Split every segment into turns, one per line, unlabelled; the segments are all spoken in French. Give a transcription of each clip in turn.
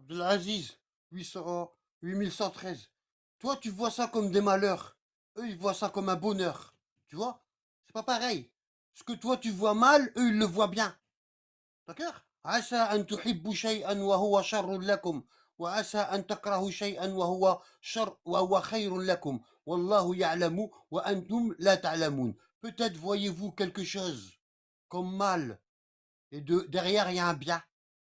Abdelaziz, 8113. Toi, tu vois ça comme des malheurs. Eux, ils voient ça comme un bonheur. Tu vois? C'est pas pareil. Ce que toi, tu vois mal, eux, ils le voient bien. D'accord? عسى أن تحبوا شيئا وهو شر لكم وعسى أن تكرهوا شيئا وهو خير لكم والله يعلم وأنتم لا تعلمون. Peut-être voyez-vous quelque chose comme mal et derrière il y a un bien.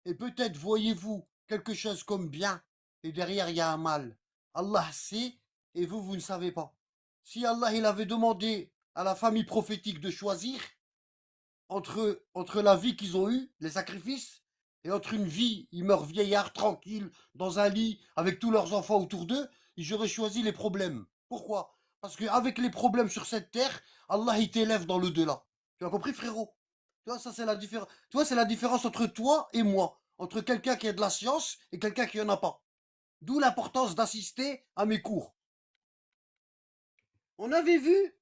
Et peut-être voyez-vous quelque chose comme bien et derrière il y a un mal. Allah sait et vous, vous ne savez pas. Si Allah il avait demandé à la famille prophétique de choisir entre la vie qu'ils ont eue, les sacrifices, et entre une vie, ils meurent vieillards, tranquilles, dans un lit, avec tous leurs enfants autour d'eux, j'aurais choisi les problèmes. Pourquoi? Parce qu'avec les problèmes sur cette terre, Allah il t'élève dans l'au-delà. Tu as compris, frérot? Tu vois, ça c'est la différence. Tu vois, c'est la différence entre toi et moi, entre quelqu'un qui a de la science et quelqu'un qui en a pas. D'où l'importance d'assister à mes cours. On avait vu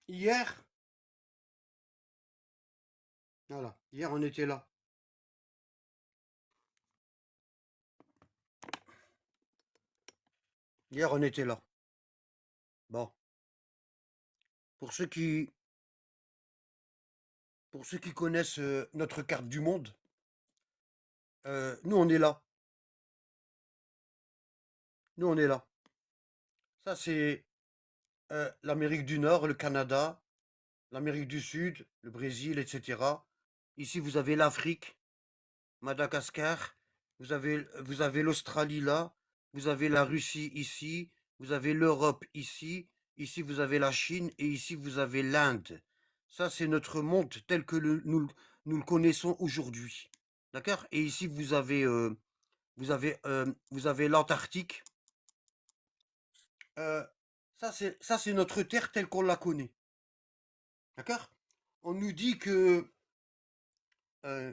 hier, voilà, hier on était là. Hier on était là. Bon, pour ceux qui, pour ceux qui connaissent notre carte du monde, nous on est là. Nous on est là. Ça c'est l'Amérique du Nord, le Canada, l'Amérique du Sud, le Brésil, etc. Ici vous avez l'Afrique, Madagascar, vous avez l'Australie là, vous avez la Russie ici, vous avez l'Europe ici, ici vous avez la Chine et ici vous avez l'Inde. Ça c'est notre monde tel que nous le connaissons aujourd'hui. D'accord? Et ici vous avez l'Antarctique. Euh, ça c'est notre terre telle qu'on la connaît. D'accord? On nous dit que euh,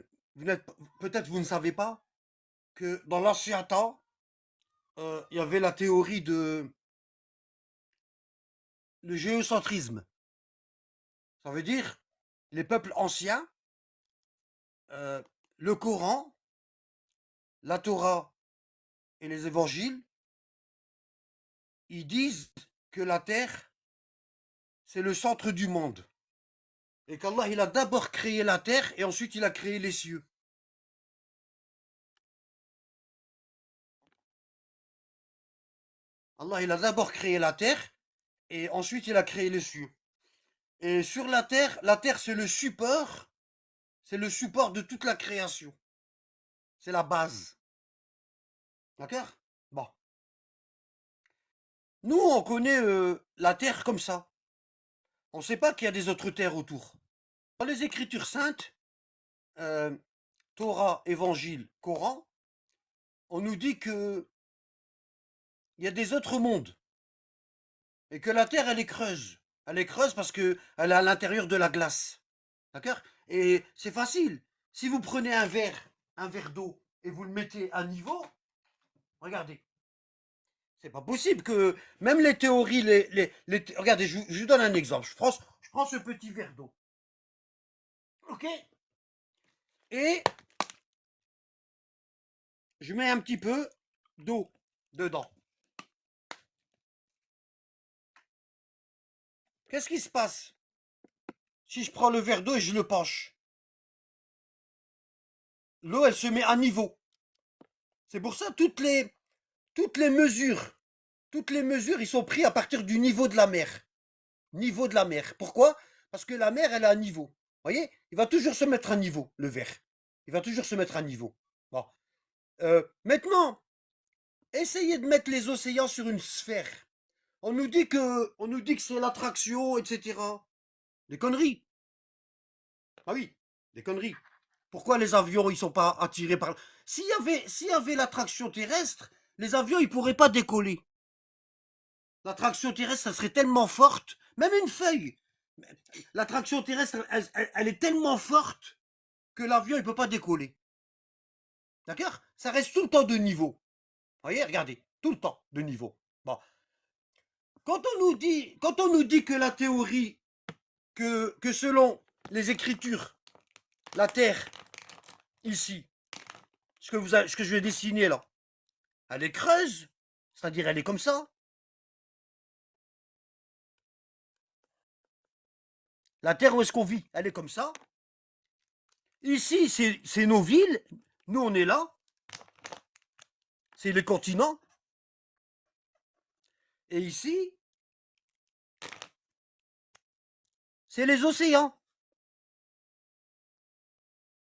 peut-être vous ne savez pas que dans l'ancien temps, il y avait la théorie de le géocentrisme. Ça veut dire les peuples anciens, euh, le Coran, la Torah et les évangiles, ils disent que la terre, c'est le centre du monde. Et qu'Allah, il a d'abord créé la terre et ensuite il a créé les cieux. Allah, il a d'abord créé la terre et ensuite il a créé les cieux. Et sur la terre c'est le support de toute la création. C'est la base. D'accord? Bon. Nous, on connaît la terre comme ça. On ne sait pas qu'il y a des autres terres autour. Dans les Écritures saintes, euh, Torah, Évangile, Coran, on nous dit que il y a des autres mondes et que la terre, elle est creuse. Elle est creuse parce que elle est à l'intérieur de la glace. D'accord? Et c'est facile. Si vous prenez un verre d'eau et vous le mettez à niveau, regardez. C'est pas possible que même les théories, regardez, je vous donne un exemple. Je prends ce petit verre d'eau. Ok? Et je mets un petit peu d'eau dedans. Qu'est-ce qui se passe si je prends le verre d'eau et je le penche? L'eau, elle se met à niveau. C'est pour ça toutes les mesures, ils sont pris à partir du niveau de la mer. Niveau de la mer. Pourquoi? Parce que la mer, elle est à niveau. Vous voyez? Il va toujours se mettre à niveau, le verre. Il va toujours se mettre à niveau. Bon. Maintenant, essayez de mettre les océans sur une sphère. On nous dit que c'est l'attraction, etc. Des conneries. Ah oui, des conneries. Pourquoi les avions, ils sont pas attirés par... S'il y avait l'attraction terrestre, les avions, ils pourraient pas décoller. L'attraction terrestre, ça serait tellement forte, même une feuille. L'attraction terrestre, elle est tellement forte que l'avion, il peut pas décoller. D'accord? Ça reste tout le temps de niveau. Vous voyez, regardez, tout le temps de niveau. Bon. Quand on nous dit que la théorie, que selon les Écritures, la Terre, ici, ce que je vais dessiner là. Elle est creuse, c'est-à-dire elle est comme ça. La Terre où est-ce qu'on vit, elle est comme ça. Ici, c'est nos villes. Nous, on est là. C'est les continents. Et ici, c'est les océans.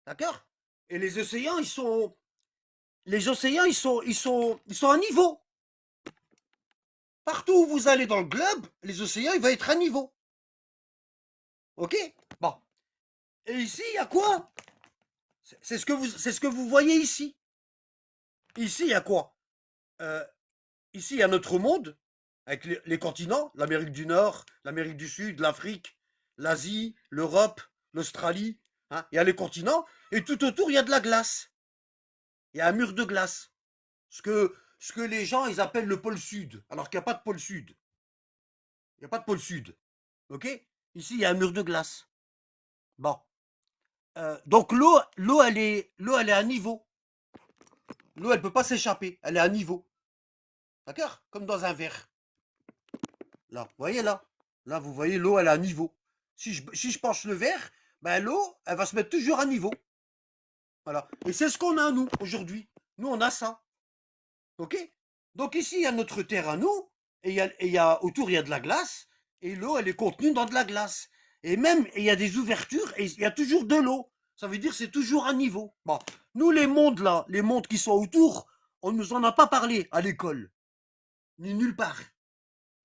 D'accord? Et les océans, ils sont à niveau. Partout où vous allez dans le globe, les océans, il va être à niveau. Ok? Bon. Et ici, il y a quoi? C'est ce que vous voyez ici. Ici, il y a quoi? Euh, Ici, il y a notre monde, avec les continents, l'Amérique du Nord, l'Amérique du Sud, l'Afrique, l'Asie, l'Europe, l'Australie. Hein. Il y a les continents, et tout autour, il y a de la glace. Il y a un mur de glace. Ce que les gens, ils appellent le pôle Sud, alors qu'il n'y a pas de pôle Sud. Il n'y a pas de pôle Sud. Ok? Ici, il y a un mur de glace. Bon. Donc l'eau, elle est à niveau. L'eau, elle peut pas s'échapper. Elle est à niveau. D'accord? Comme dans un verre. Là, vous voyez là? Là, vous voyez, l'eau, elle est à niveau. Si je penche le verre, ben, l'eau, elle va se mettre toujours à niveau. Voilà. Et c'est ce qu'on a, nous, aujourd'hui. Nous, on a ça. OK? Donc ici, il y a notre terre à nous, autour, il y a de la glace, et l'eau, elle est contenue dans de la glace. Et même, il y a des ouvertures, et il y a toujours de l'eau. Ça veut dire que c'est toujours à niveau. Bon, nous, les mondes, là, les mondes qui sont autour, on ne nous en a pas parlé à l'école, ni nulle part.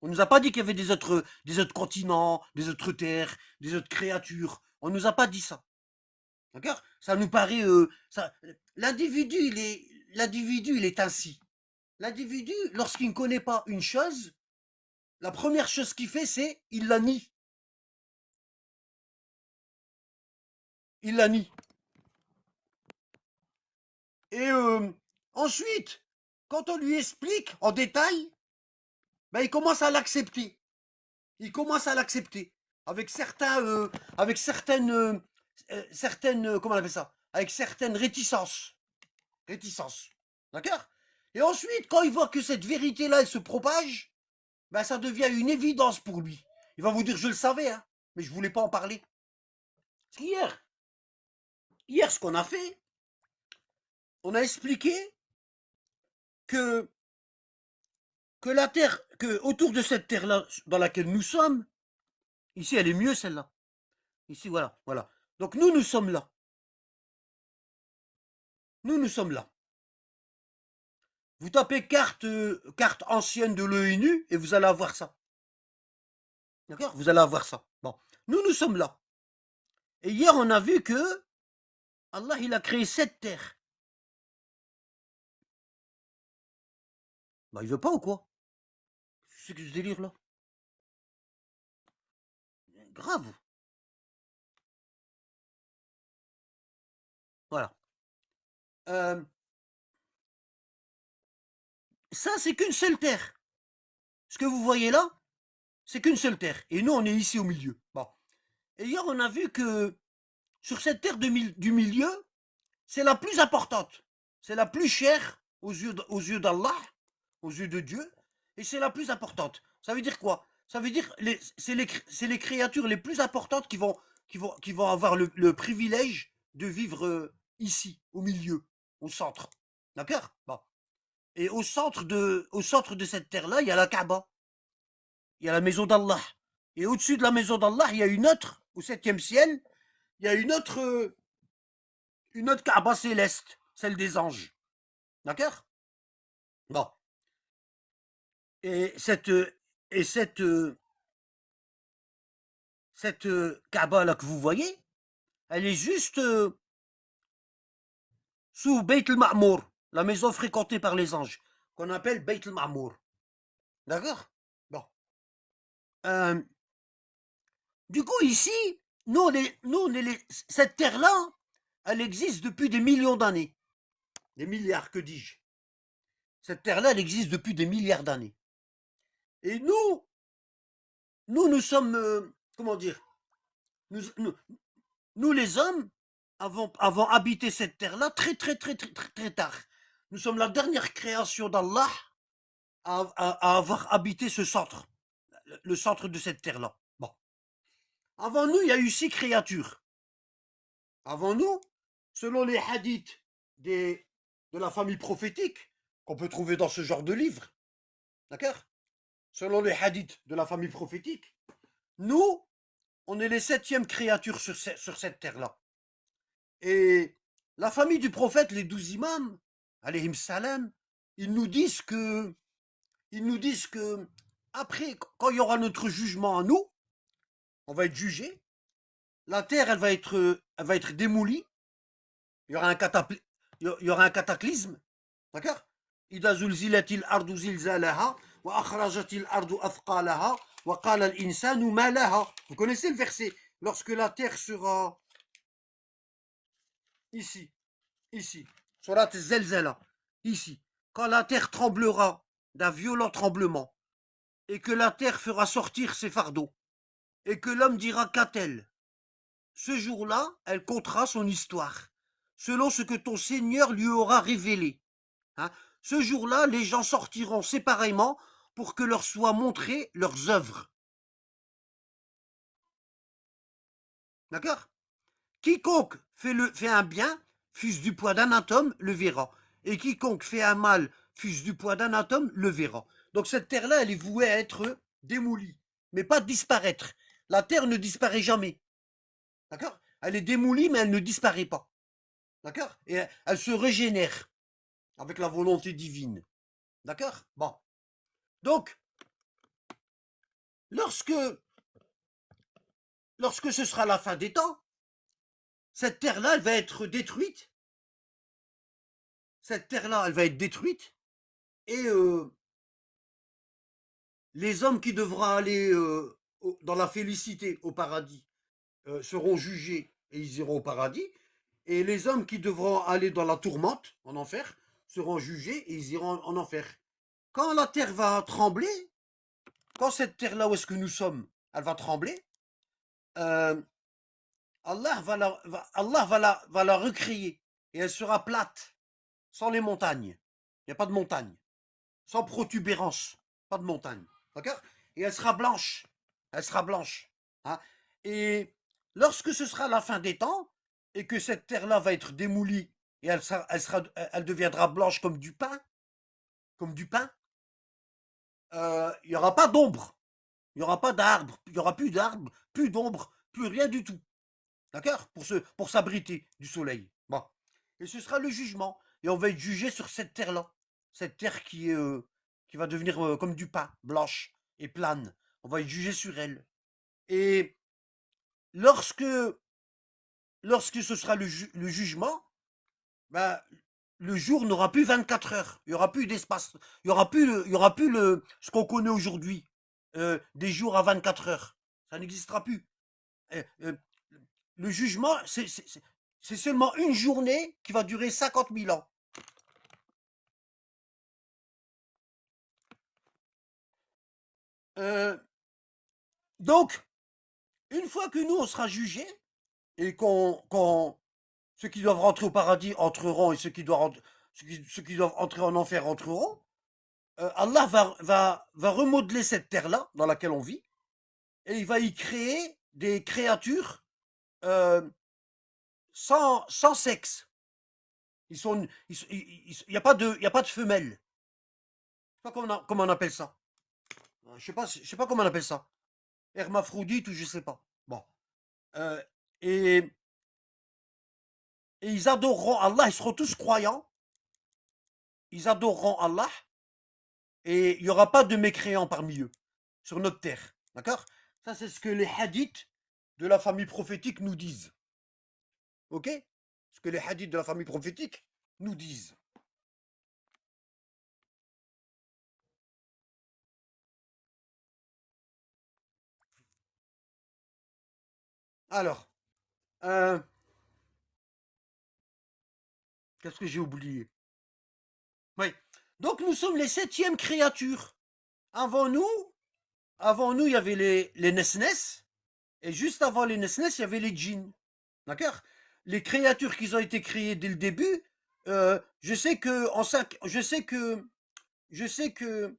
On nous a pas dit qu'il y avait des autres continents, des autres terres, des autres créatures. On nous a pas dit ça. D'accord? Ça nous paraît, l'individu, il est ainsi. L'individu, lorsqu'il ne connaît pas une chose, la première chose qu'il fait, c'est il la nie. Il la nie. Et ensuite, quand on lui explique en détail, ben, il commence à l'accepter. Il commence à l'accepter avec certaines, comment on appelle ça? Avec certaines réticences. D'accord? Et ensuite, quand il voit que cette vérité-là, elle se propage, ben, ça devient une évidence pour lui. Il va vous dire, je le savais, hein, mais je voulais pas en parler. Parce qu'hier, ce qu'on a fait, on a expliqué que, que la Terre, que autour de cette Terre-là, dans laquelle nous sommes, ici, elle est mieux celle-là. Ici, voilà, voilà. Donc nous sommes là. Nous sommes là. Vous tapez carte ancienne de l'ONU et vous allez avoir ça. D'accord? Vous allez avoir ça. Bon. Nous sommes là. Et hier, on a vu que Allah, il a créé 7 terres. Bah, il veut pas ou quoi? C'est que ce délire là? Grave. Voilà. Ça, c'est qu'une seule terre. Ce que vous voyez là, c'est qu'une seule terre. Et nous, on est ici au milieu. Bon. Et hier, on a vu que sur cette terre du milieu, c'est la plus importante. C'est la plus chère aux yeux d'Allah, aux yeux de Dieu. Et c'est la plus importante. Ça veut dire quoi? Ça veut dire c'est les créatures les plus importantes qui vont avoir le privilège de vivre ici, au milieu, au centre. D'accord? Bon. Et au centre de cette terre-là, il y a la Kaaba. Il y a la maison d'Allah. Et au-dessus de la maison d'Allah, il y a une autre, au septième ciel, il y a une autre Kaaba céleste, celle des anges. D'accord? Bon. Et cette Kaaba là que vous voyez, elle est juste sous Beit el-Ma'mour, la maison fréquentée par les anges, qu'on appelle Beit el-Ma'mour. D'accord? Bon. Euh, du coup, ici, cette terre-là, elle existe depuis des millions d'années. Des milliards, que dis-je? Cette terre-là, elle existe depuis des milliards d'années. Et nous sommes, comment dire, nous les hommes, avons habité cette terre-là très tard. Nous sommes la dernière création d'Allah à avoir habité ce centre, le centre de cette terre-là. Bon. Avant nous, il y a eu 6 créatures. Avant nous, selon les hadiths de la famille prophétique, qu'on peut trouver dans ce genre de livre, d'accord? Selon les hadiths de la famille prophétique, nous, on est les 7e créatures sur cette terre-là. Et la famille du prophète, les 12 imams, alayhim salam, ils nous disent que, après, quand il y aura notre jugement à nous, on va être jugé, la terre, elle va être démolie, il y aura un cataclysme, d'accord? إذا زلزلت الأرض زلزالها وأخرجت الأرض أثقالها وقال الإنسان ما لها. Vous connaissez le verset? Lorsque la terre sera ici, Surat Zelzala, ici, quand la terre tremblera d'un violent tremblement, et que la terre fera sortir ses fardeaux, et que l'homme dira qu'a-t-elle? Ce jour-là, elle contera son histoire, selon ce que ton Seigneur lui aura révélé. Hein? Ce jour-là, les gens sortiront séparément pour que leur soient montrées leurs œuvres. D'accord? Quiconque fait un bien, fût-ce du poids d'un atome, le verra. Et quiconque fait un mal, fût-ce du poids d'un atome, le verra. Donc cette terre-là, elle est vouée à être démolie, mais pas disparaître. La terre ne disparaît jamais. D'accord? Elle est démolie, mais elle ne disparaît pas. D'accord? Et elle se régénère avec la volonté divine. D'accord? Bon. Donc, lorsque ce sera la fin des temps, cette terre-là, elle va être détruite. Cette terre-là, elle va être détruite. Et les hommes qui devront aller dans la félicité au paradis seront jugés et ils iront au paradis. Et les hommes qui devront aller dans la tourmente, en enfer, seront jugés et ils iront en enfer. Quand la terre va trembler, quand cette terre-là où est-ce que nous sommes, elle va trembler, euh, Allah va la recréer et elle sera plate, sans les montagnes. Il n'y a pas de montagne. Sans protubérance, pas de montagne. D'accord? Et elle sera blanche. Elle sera blanche. Hein? Et lorsque ce sera la fin des temps, et que cette terre-là va être démolie, et elle deviendra blanche comme du pain, il n'y aura pas d'ombre, il n'y aura pas d'arbres, il n'y aura plus d'arbres, plus d'ombre, plus rien du tout. D'accord? Pour s'abriter du soleil. Bon. Et ce sera le jugement. Et on va être jugé sur cette terre-là. Cette terre qui va devenir comme du pain, blanche et plane. On va être jugé sur elle. Et lorsque, ce sera le jugement, ben, le jour n'aura plus 24 heures. Il n'y aura plus d'espace. Il n'y aura plus, ce qu'on connaît aujourd'hui, des jours à 24 heures. Ça n'existera plus. Euh, le jugement, c'est seulement une journée qui va durer 50 000 ans. Donc, une fois que nous, on sera jugés, et ceux qui doivent rentrer au paradis entreront, et ceux qui doivent entrer en enfer entreront, Allah va remodeler cette terre-là, dans laquelle on vit, et il va y créer des créatures sans sexe. Il n'y a pas de femelle. Je sais pas comment on appelle ça. Je sais pas comment on appelle ça. Hermaphrodite ou je sais pas. Bon. Euh, et, ils adoreront Allah, ils seront tous croyants. Ils adoreront Allah. Et il n'y aura pas de mécréants parmi eux. Sur notre terre. D'accord? Ça, c'est ce que les hadiths de la famille prophétique nous disent. Ok? Ce que les hadiths de la famille prophétique nous disent. Alors, qu'est-ce que j'ai oublié? Oui. Donc nous sommes les 7e créatures. Avant nous, il y avait les Nesnes, et juste avant les Nesnes, il y avait les djinns. D'accord? les créatures qui ont été créées dès le début, je sais que je sais que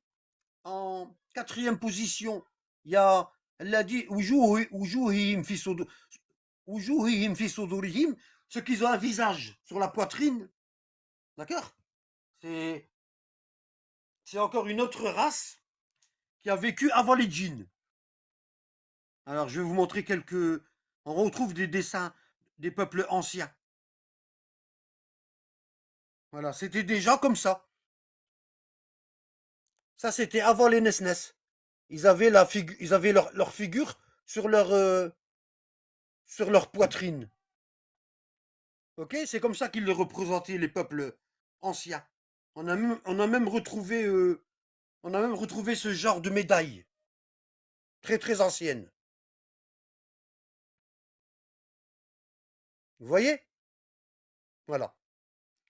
en quatrième position, il y a, elle a dit, wujuhihim fi sudurihim, ceux qui ont un visage sur la poitrine, d'accord? C'est, c'est encore une autre race qui a vécu avant les djinns. Alors, je vais vous montrer quelques. On retrouve des dessins des peuples anciens. Voilà, c'était des gens comme ça. Ça, c'était avant les Nesnes. Ils avaient leur figure sur leur poitrine. Ok, c'est comme ça qu'ils le représentaient les peuples anciens. On a même retrouvé, on a même retrouvé ce genre de médaille très très ancienne. Vous voyez? Voilà.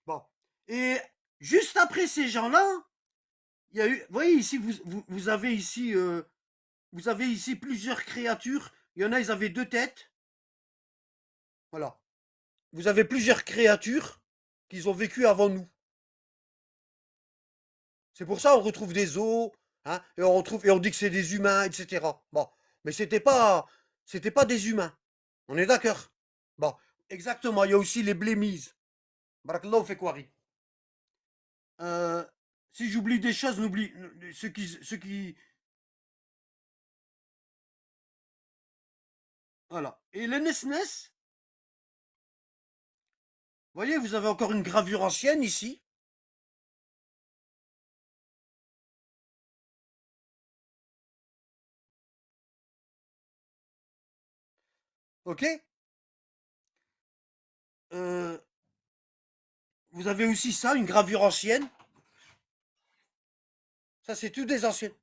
Bon. Et juste après ces gens-là, il y a eu. Vous voyez ici, vous avez ici plusieurs créatures. Il y en a, ils avaient deux têtes. Voilà. Vous avez plusieurs créatures qui ont vécu avant nous. C'est pour ça on retrouve des os, hein, et on dit que c'est des humains, etc. Bon, mais c'était pas des humains. On est d'accord. Bon, exactement. Il y a aussi les blémises. Barakallahu fekwari. Euh, Si j'oublie des choses, n'oublie voilà. Et les Nesnes, vous voyez, vous avez encore une gravure ancienne ici. Ok. Euh, Vous avez aussi ça, une gravure ancienne. Ça, c'est tout des anciennes.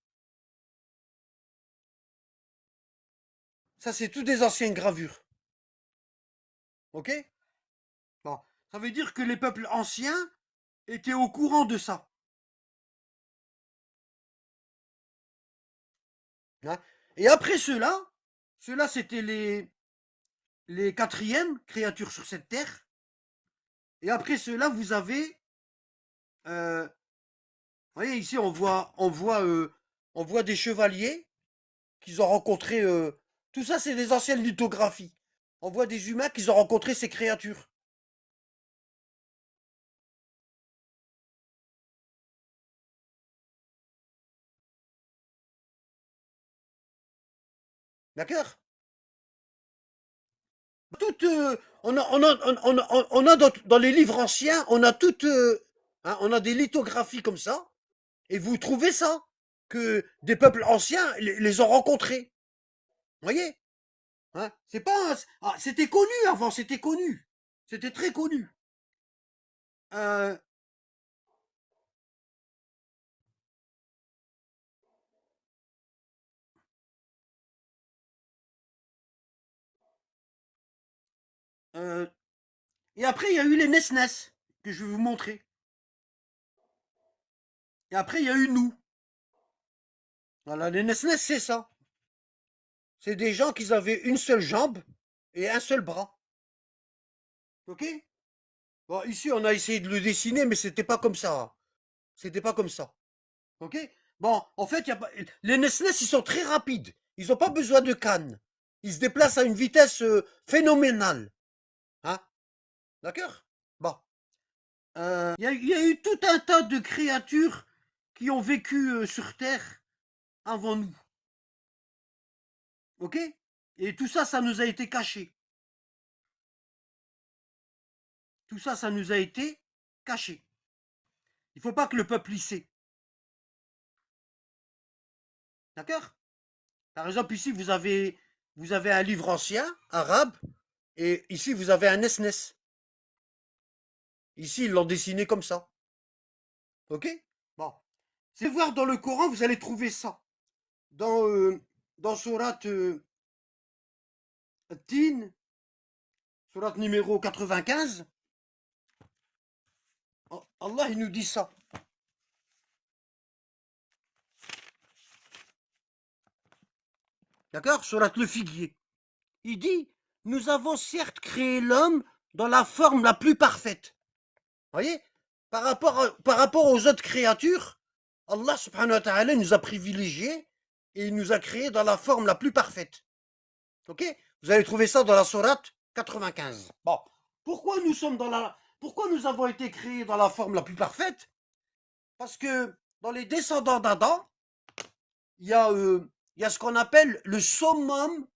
Ça, c'est tout des anciennes gravures. Ok. Bon, ça veut dire que les peuples anciens étaient au courant de ça. Hein. Et après ceux-là, c'était les quatrièmes créatures sur cette terre. Et après ceux-là, vous avez, vous voyez ici, on voit des chevaliers qu'ils ont rencontrés. Tout ça, c'est des anciennes lithographies. On voit des humains qui ont rencontré ces créatures. D'accord. Toutes, on a dans les livres anciens, on a toutes, hein, on a des lithographies comme ça, et vous trouvez ça, que des peuples anciens les ont rencontrés. Vous voyez? Hein, c'est pas, c'était connu avant, c'était connu. C'était très connu. Euh, euh, et après, il y a eu les Nesnes, que je vais vous montrer. Et après, il y a eu nous. Voilà, les Nesnes, c'est ça. C'est des gens qui avaient une seule jambe et un seul bras. Ok? Bon, ici, on a essayé de le dessiner, mais c'était pas comme ça. C'était pas comme ça. Ok? Bon, en fait, les Nesnes, ils sont très rapides. Ils n'ont pas besoin de canne. Ils se déplacent à une vitesse phénoménale. Hein? D'accord? Bon. Il y a eu tout un tas de créatures qui ont vécu sur Terre avant nous. Ok? Et tout ça, ça nous a été caché. Tout ça, ça nous a été caché. Il ne faut pas que le peuple y sait. D'accord? Par exemple, ici, vous avez un livre ancien, arabe, et ici, vous avez un Nesnes. Ici, ils l'ont dessiné comme ça. Ok? Bon. Si vous voir dans le Coran, vous allez trouver ça. Dans, dans Surat Tin, Surat numéro 95, Allah, il nous dit ça. D'accord? Surat le figuier. Il dit, nous avons certes créé l'homme dans la forme la plus parfaite. Vous voyez, par rapport aux autres créatures, Allah subhanahu wa ta'ala nous a privilégiés et il nous a créés dans la forme la plus parfaite. Ok? Vous allez trouver ça dans la sourate 95. Bon, pourquoi nous avons été créés dans la forme la plus parfaite? Parce que dans les descendants d'Adam, il y a ce qu'on appelle le summum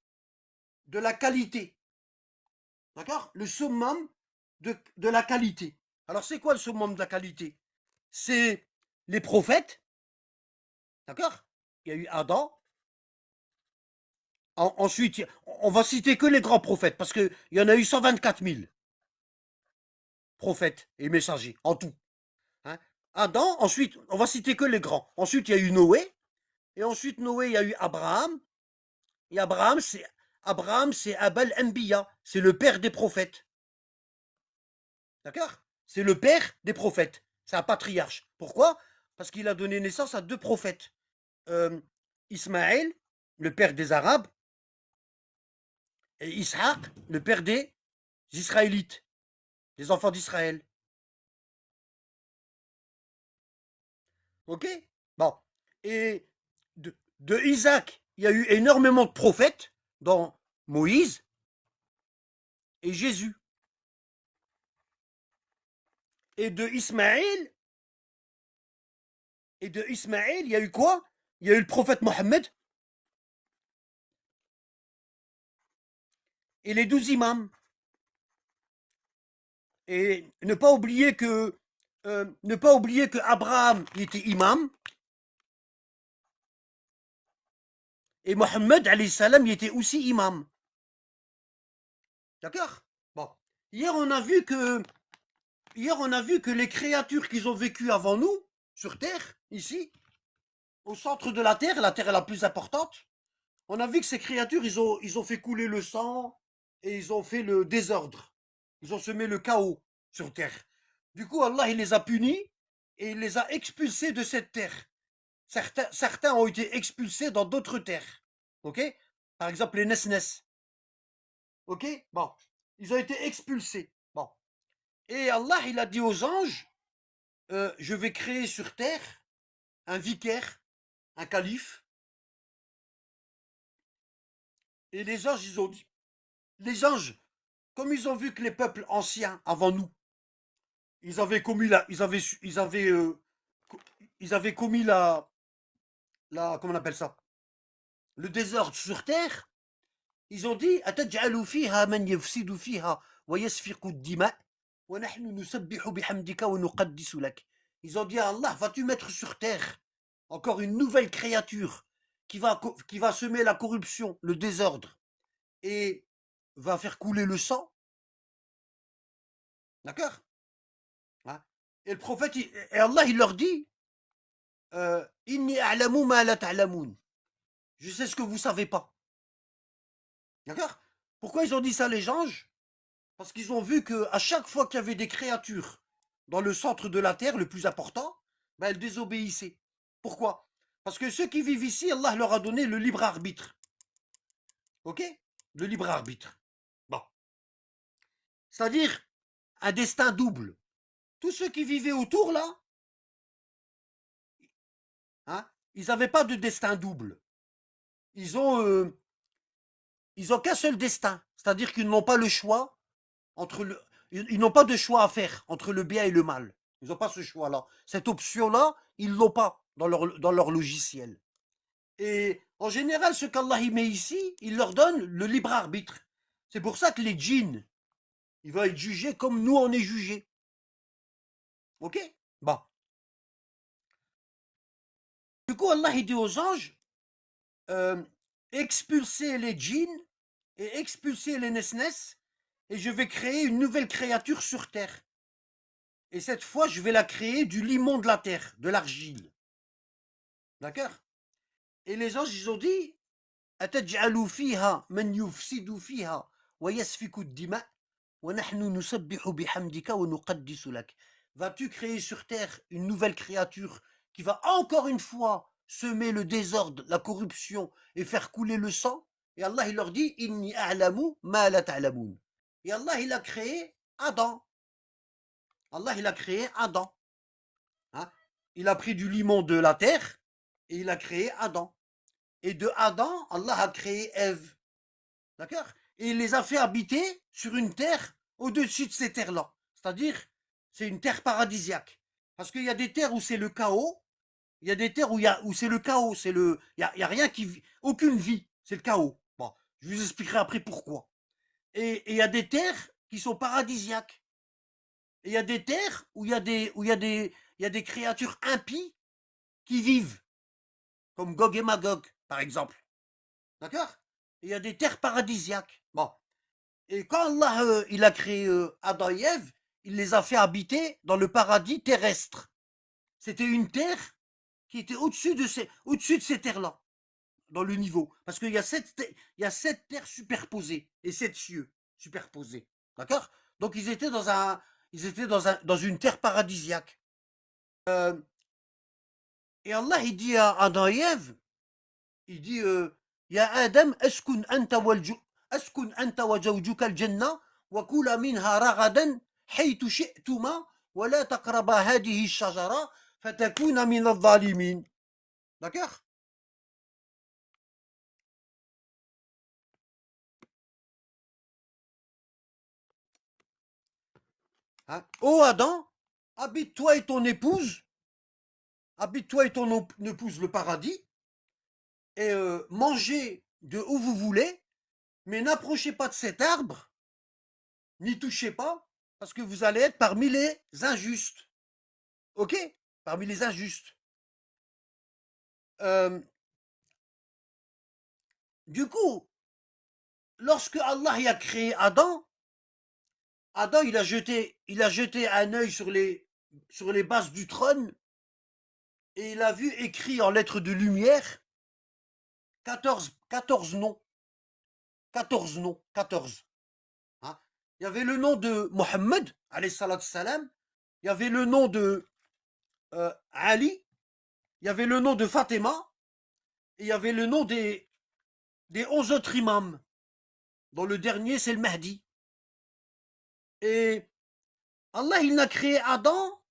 de la qualité. D'accord? Le summum de la qualité. Alors, c'est quoi le summum de la qualité? C'est les prophètes. D'accord? Il y a eu Adam. Ensuite, on va citer que les grands prophètes, parce qu'il y en a eu 124 000 prophètes et messagers en tout. Hein? Adam, ensuite, on va citer que les grands. Ensuite, il y a eu Noé. Et ensuite, Noé, il y a eu Abraham. Et Abraham, c'est Abel Mbiya. C'est le père des prophètes. D'accord? C'est le père des prophètes. C'est un patriarche. Pourquoi? Parce qu'il a donné naissance à deux prophètes. Ismaël, le père des Arabes, et Ishaq, le père des Israélites, des enfants d'Israël. Ok? Bon. Et de Isaac, il y a eu énormément de prophètes, dont Moïse et Jésus. Et de Ismaël, il y a eu quoi? Il y a eu le prophète Mohammed et les 12 imams. Et ne pas oublier que Abraham était imam et Mohammed alayhi salam il était aussi imam. D'accord? Bon. Hier on a vu que les créatures qui ont vécu avant nous sur Terre, ici, au centre de la Terre est la plus importante, on a vu que ces créatures, ils ont fait couler le sang et ils ont fait le désordre. Ils ont semé le chaos sur Terre. Du coup, Allah, il les a punis et il les a expulsés de cette terre. Certains ont été expulsés dans d'autres terres. Ok? Par exemple, les Nesnes. Ok? Bon. Ils ont été expulsés. Bon. Et Allah, il a dit aux anges, je vais créer sur terre un vicaire, un calife. Et les anges, ils ont dit, les anges, comme ils ont vu que les peuples anciens avant nous, ils avaient commis comment on appelle ça, le désordre sur terre, ils ont dit, أتجعل فيها من يفسد فيها ويسفك الدماء ونحن نسبح بحمدك ونقدس لك. Ils ont dit à Allah, vas-tu mettre sur terre encore une nouvelle créature qui va semer la corruption, le désordre et va faire couler le sang? D'accord? Hein? Et le prophète, et Allah, il leur dit, Inni a'lamu ma la ta'lamoun. Je sais ce que vous savez pas. D'accord? Pourquoi ils ont dit ça, les anges? Parce qu'ils ont vu qu'à chaque fois qu'il y avait des créatures dans le centre de la terre, le plus important, ben elles désobéissaient. Pourquoi? Parce que ceux qui vivent ici, Allah leur a donné le libre arbitre. Ok? Le libre arbitre. Bon. C'est-à-dire un destin double. Tous ceux qui vivaient autour, là, hein, ils n'avaient pas de destin double. Ils ont qu'un seul destin. C'est-à-dire qu'ils n'ont pas le choix ils n'ont pas de choix à faire entre le bien et le mal. Ils n'ont pas ce choix-là. Cette option-là, ils l'ont pas dans leur logiciel. Et en général, ce qu'Allah y met ici, il leur donne le libre arbitre. C'est pour ça que les djinns, ils vont être jugés comme nous on est jugés. Ok? Bon. Du coup, Allah il dit aux anges, expulsez les djinns et expulsez les nesnes, et je vais créer une nouvelle créature sur terre. Et cette fois, je vais la créer du limon de la terre, de l'argile. D'accord? Et les anges, ils ont dit, أتجعل فيها من يفسد فيها ويسفك الدماء ونحن نسبح بحمدك ونقدس لك. Vas-tu créer sur terre une nouvelle créature qui va encore une fois semer le désordre, la corruption et faire couler le sang? Et Allah, il leur dit, Inni a'lamu ma la ta'lamun. Et Allah, il a créé Adam. Allah, il a créé Adam. Hein. Il a pris du limon de la terre et il a créé Adam. Et de Adam, Allah a créé Ève. D'accord? Et il les a fait habiter sur une terre au-dessus de ces terres-là. C'est-à-dire, c'est une terre paradisiaque. Parce qu'il y a des terres où c'est le chaos, il y a des terres où c'est le chaos, il y a rien qui vit, aucune vie, c'est le chaos. Bon, je vous expliquerai après pourquoi. Et il y a des terres qui sont paradisiaques. Et il y a des terres où il y a des créatures impies qui vivent, comme Gog et Magog, par exemple. D'accord? Et il y a des terres paradisiaques. Bon. Et quand Allah il a créé Adam et Ève, il les a fait habiter dans le paradis terrestre. C'était une terre qui était au-dessus de ces terres-là, dans le niveau. Parce qu'il y a sept terres superposées et 7 cieux superposés. D'accord? Donc ils étaient dans une terre paradisiaque. Euh, et Allah, il dit à Adam et Ève, il dit Ya Adam, askun anta wa zawjuka al-jannah wa kula minha ragadan haythu shi'tuma wa la taqraba hadhihi ash-shajara fatakuna min adh-dhalimin. D'accord? Hein? Ô Adam, habite-toi et ton épouse, habite-toi et ton épouse le paradis, et mangez de où vous voulez, mais n'approchez pas de cet arbre, n'y touchez pas, parce que vous allez être parmi les injustes. Ok? Parmi les injustes. Euh, du coup, lorsque Allah y a créé Adam, Adam il a jeté un œil sur les bases du trône et il a vu écrit en lettres de lumière 14 noms. 14 noms. 14. Hein. Il y avait le nom de Mohammed, alayhi salatu salam. Il y avait le nom de Ali. Il y avait le nom de Fatima. Et il y avait le nom des 11 autres imams. Dont le dernier, c'est le Mahdi. Et Allah, il n'a créé Adam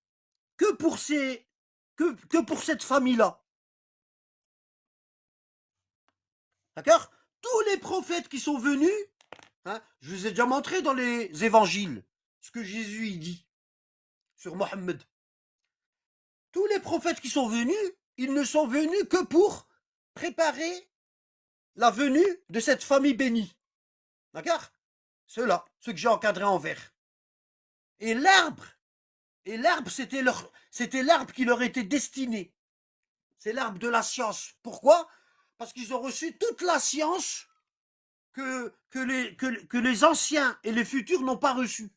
que pour cette famille-là. D'accord? Tous les prophètes qui sont venus, hein, je vous ai déjà montré dans les évangiles ce que Jésus il dit sur Mohammed. Tous les prophètes qui sont venus, ils ne sont venus que pour préparer la venue de cette famille bénie. D'accord? Ceux-là, ceux que j'ai encadrés en vert. Et l'arbre, c'était l'arbre qui leur était destiné. C'est l'arbre de la science. Pourquoi? Parce qu'ils ont reçu toute la science que les anciens et les futurs n'ont pas reçue.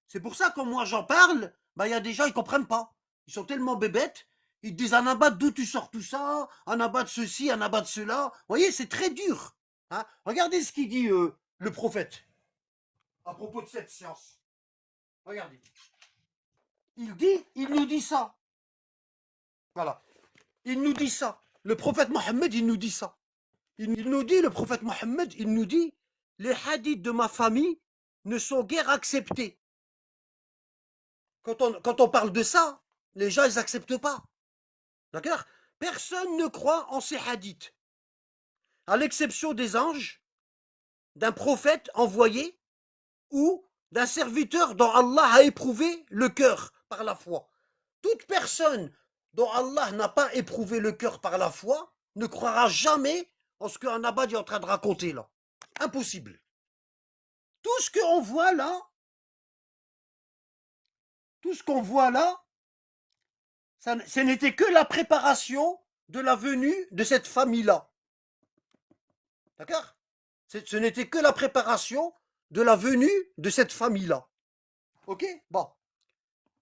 C'est pour ça que quand moi j'en parle, bah, il y a des gens, ils comprennent pas. Ils sont tellement bébêtes, ils te disent Anabat, d'où tu sors tout ça? Anabat de ceci, Anabat de cela. Vous voyez, c'est très dur. Hein. Regardez ce qu'il dit le prophète à propos de cette science. Regardez. Il nous dit ça. Voilà. Il nous dit ça. Le prophète Mohammed, il nous dit ça. Il nous dit, le prophète Mohammed, il nous dit, les hadiths de ma famille ne sont guère acceptés. Quand on parle de ça, les gens, ils n'acceptent pas. D'accord? Personne ne croit en ces hadiths, à l'exception des anges, d'un prophète envoyé ou d'un serviteur dont Allah a éprouvé le cœur par la foi. Toute personne dont Allah n'a pas éprouvé le cœur par la foi ne croira jamais en ce qu'un abad est en train de raconter là. Impossible. Tout ce qu'on voit là, tout ce qu'on voit là, ce n'était que la préparation de la venue de cette famille-là. D'accord? Ce n'était que la préparation de la venue de cette famille-là. Ok? Bon.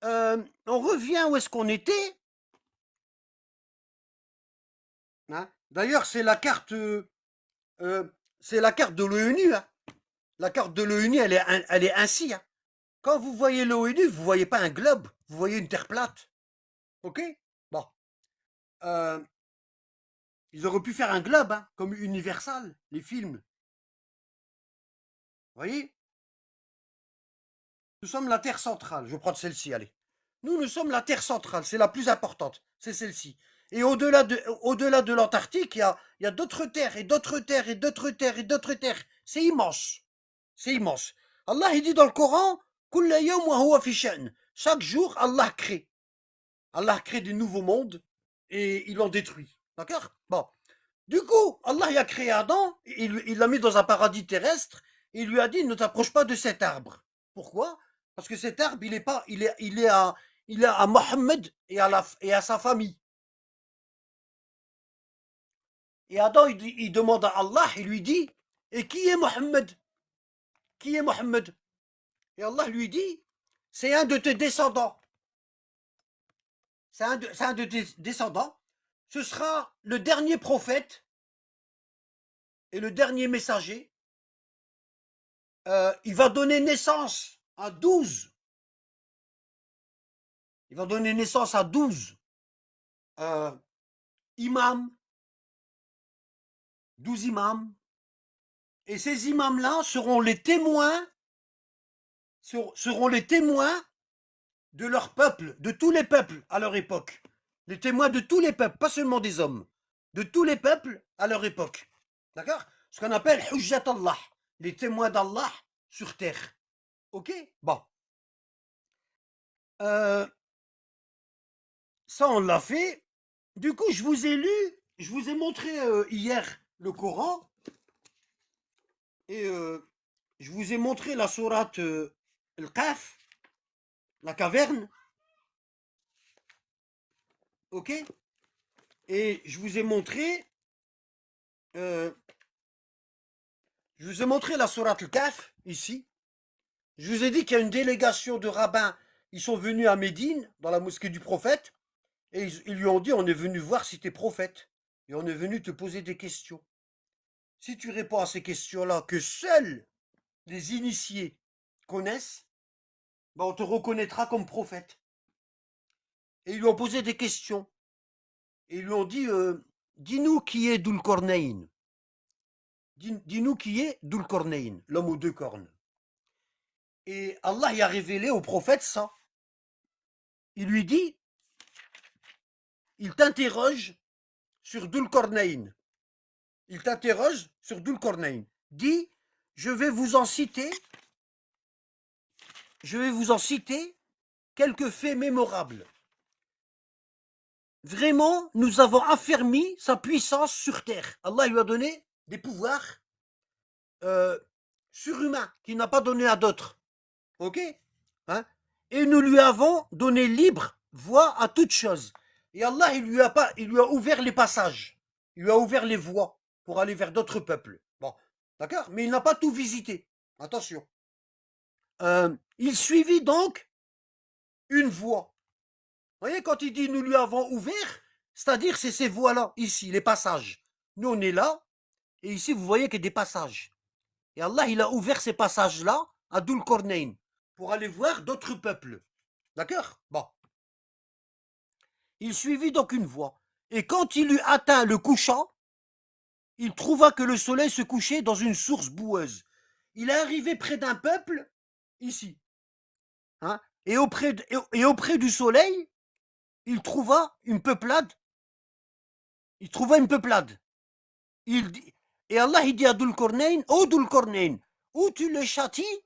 On revient où est-ce qu'on était. Hein. D'ailleurs, c'est la carte de l'ONU. Hein. La carte de l'ONU, elle est ainsi. Hein. Quand vous voyez l'ONU, vous ne voyez pas un globe, vous voyez une terre plate. Ok? Bon. Euh, Ils auraient pu faire un globe, hein, comme Universal, les films. Vous voyez? Nous sommes la Terre centrale. Je vais prendre celle-ci, allez. Nous sommes la Terre centrale. C'est la plus importante. C'est celle-ci. Et au-delà de l'Antarctique, il y a d'autres terres, et d'autres terres, et d'autres terres, et d'autres terres. C'est immense. C'est immense. Allah, il dit dans le Coran, Kulla yawm wa huwa fi sha'n. Chaque jour, Allah crée. Allah crée des nouveaux mondes et il en détruit. D'accord? Bon. Du coup, Allah il a créé Adam, il l'a mis dans un paradis terrestre, et il lui a dit ne t'approche pas de cet arbre. Pourquoi? Parce que cet arbre, il est pas, il est à Mohammed et à sa famille. Et Adam, il demande à Allah, il lui dit, et qui est Mohammed? Qui est Mohammed? Et Allah lui dit, c'est un de tes descendants. C'est un de tes descendants. Ce sera le dernier prophète et le dernier messager. Il va donner naissance à 12. Il va donner naissance à 12 imams, 12 imams. Et ces imams-là seront les témoins, de leur peuple, de tous les peuples à leur époque. Les témoins de tous les peuples, pas seulement des hommes, de tous les peuples à leur époque. D'accord? Ce qu'on appelle Hujjat Allah, les témoins d'Allah sur terre. Ok? Bon. Ça, on l'a fait. Du coup, je vous ai montré hier le Coran. Et je vous ai montré la sourate Al-Qaf, la caverne. Ok? Et je vous ai montré la sourate Al-Qaf, ici. Je vous ai dit qu'il y a une délégation de rabbins. Ils sont venus à Médine, dans la mosquée du prophète. Et ils lui ont dit, on est venu voir si tu es prophète. Et on est venu te poser des questions. Si tu réponds à ces questions-là, que seuls les initiés connaissent, ben on te reconnaîtra comme prophète. Et ils lui ont posé des questions. Et ils lui ont dit, dis-nous qui est Dhul Qarnayn. Dis-nous qui est Dhul Qarnayn, l'homme aux deux cornes. Et Allah y a révélé au prophète ça. Il lui dit, il t'interroge sur Dhul Qarnayn. Il t'interroge sur Dhul Qarnayn. Dis, je vais vous en citer quelques faits mémorables. Vraiment, nous avons affermi sa puissance sur terre. Allah lui a donné des pouvoirs surhumains qu'il n'a pas donné à d'autres. Ok, hein? Et nous lui avons donné libre voie à toute chose. Et Allah, il lui a ouvert les passages. Il lui a ouvert les voies pour aller vers d'autres peuples. Bon, d'accord? Mais il n'a pas tout visité. Attention. Il suivit donc une voie. Vous voyez, quand il dit nous lui avons ouvert, c'est-à-dire c'est ces voies-là, ici, les passages. Nous, on est là, et ici, vous voyez qu'il y a des passages. Et Allah, il a ouvert ces passages-là à Dhul Qarnayn pour aller voir d'autres peuples. D'accord? Bon. Il suivit donc une voie. Et quand il eut atteint le couchant, il trouva que le soleil se couchait dans une source boueuse. Il est arrivé près d'un peuple, ici. Hein, et auprès du soleil, il trouva une peuplade. Et Allah, il dit à Dhul Qarnayn, ô Dhul Qarnayn, ou tu les châties,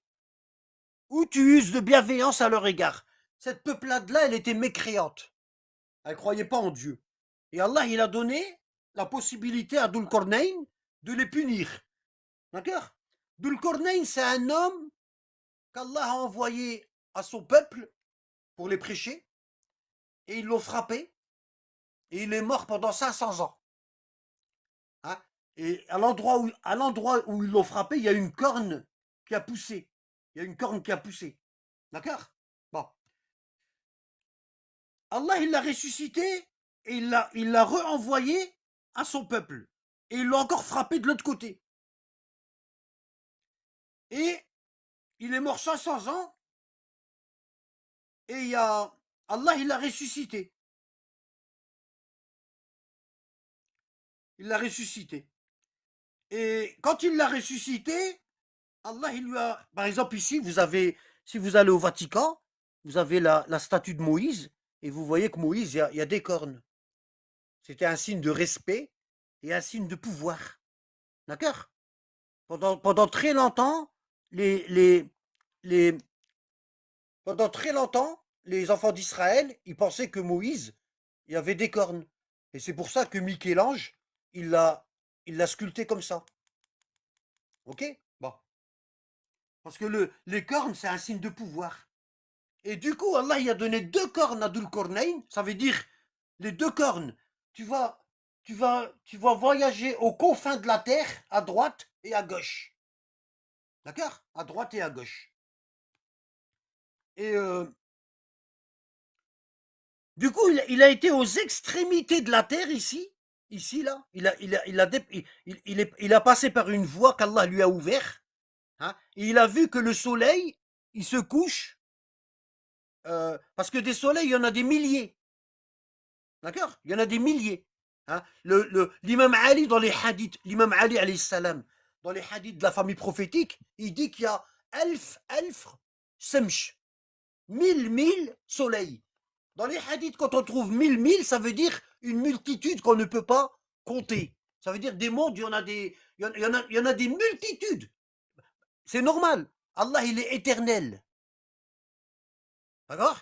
ou tu uses de bienveillance à leur égard. Cette peuplade-là, elle était mécréante. Elle ne croyait pas en Dieu. Et Allah, il a donné la possibilité à Dhul Qarnayn de les punir. D'accord? Dhul Qarnayn, c'est un homme qu'Allah a envoyé à son peuple pour les prêcher. Et ils l'ont frappé. Et il est mort pendant 500 ans. Hein? Et à l'endroit où ils l'ont frappé, il y a une corne qui a poussé. D'accord? Bon. Allah, il l'a ressuscité et il l'a renvoyé à son peuple. Et il l'a encore frappé de l'autre côté. Et il est mort 500 ans. Et Allah, il l'a ressuscité. Il l'a ressuscité. Et quand il l'a ressuscité, Allah, il lui a... Par exemple, ici, vous avez si vous allez au Vatican, vous avez la statue de Moïse, et vous voyez que Moïse, il y a des cornes. C'était un signe de respect et un signe de pouvoir. D'accord? Pendant très longtemps, les, les, les, pendant très longtemps, les enfants d'Israël, ils pensaient que Moïse, il y avait des cornes. Et c'est pour ça que Michel-Ange, il l'a sculpté comme ça. Ok? Bon. Parce que les cornes, c'est un signe de pouvoir. Et du coup, Allah, il a donné 2 cornes à Dhul-Qarnayn. Ça veut dire, les 2 cornes, tu vas voyager aux confins de la terre, à droite et à gauche. D'accord? À droite et à gauche. Et du coup, il a été aux extrémités de la terre ici. Ici, là. Il a passé par une voie qu'Allah lui a ouverte. Hein, et il a vu que le soleil, il se couche. Parce que des soleils, il y en a des milliers. D'accord? Il y en a des milliers. Hein. L'imam Ali dans les hadiths, l'imam Ali alayhi salam, dans les hadiths de la famille prophétique, il dit qu'il y a elf semch, 1000 soleils. Dans les hadiths, quand on trouve 1000, ça veut dire une multitude qu'on ne peut pas compter. Ça veut dire des mondes, il y en a des multitudes. C'est normal. Allah, il est éternel. D'accord?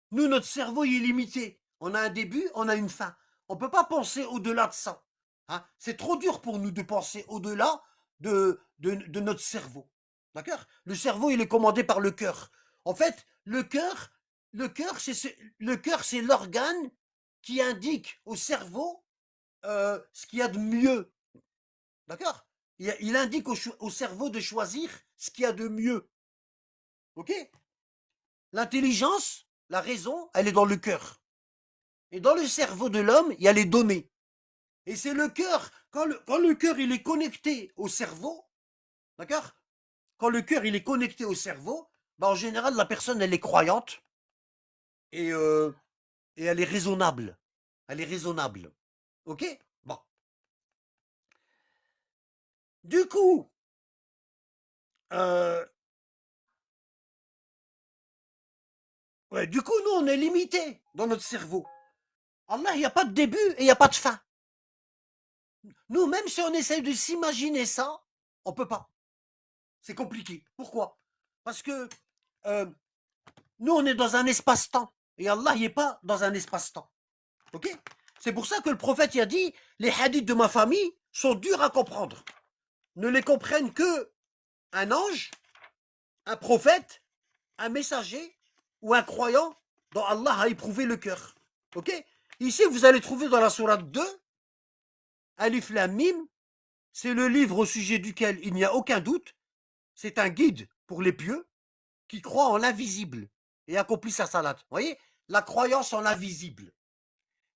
Nous, notre cerveau, il est limité. On a un début, on a une fin. On ne peut pas penser au-delà de ça. Hein? C'est trop dur pour nous de penser au-delà de notre cerveau. D'accord? Le cerveau, il est commandé par le cœur. En fait, le cœur, c'est l'organe qui indique au cerveau ce qu'il y a de mieux. D'accord? Il indique au cerveau de choisir ce qu'il y a de mieux. Ok? L'intelligence, la raison, elle est dans le cœur. Et dans le cerveau de l'homme, il y a les données. Et c'est le cœur, quand le cœur il est connecté au cerveau, d'accord? Quand le cœur il est connecté au cerveau, bah en général la personne elle est croyante et, euh, et elle est raisonnable. Elle est raisonnable. Ok? Bon. Du coup, euh, ouais, du coup, nous on est limité dans notre cerveau. Allah, il n'y a pas de début et il n'y a pas de fin. Nous, même si on essaye de s'imaginer ça, on peut pas. C'est compliqué. Pourquoi? Parce que euh, nous, on est dans un espace-temps. Et Allah, il n'est pas dans un espace-temps. Ok? C'est pour ça que le prophète il a dit, les hadiths de ma famille sont durs à comprendre. Ne les comprennent que un ange, un prophète, un messager ou un croyant dont Allah a éprouvé le cœur. Ok? Ici, vous allez trouver dans la sourate 2, Alif Lam Mim, c'est le livre au sujet duquel il n'y a aucun doute. C'est un guide pour les pieux qui croient en l'invisible et accomplissent sa salade. Vous voyez? La croyance en l'invisible.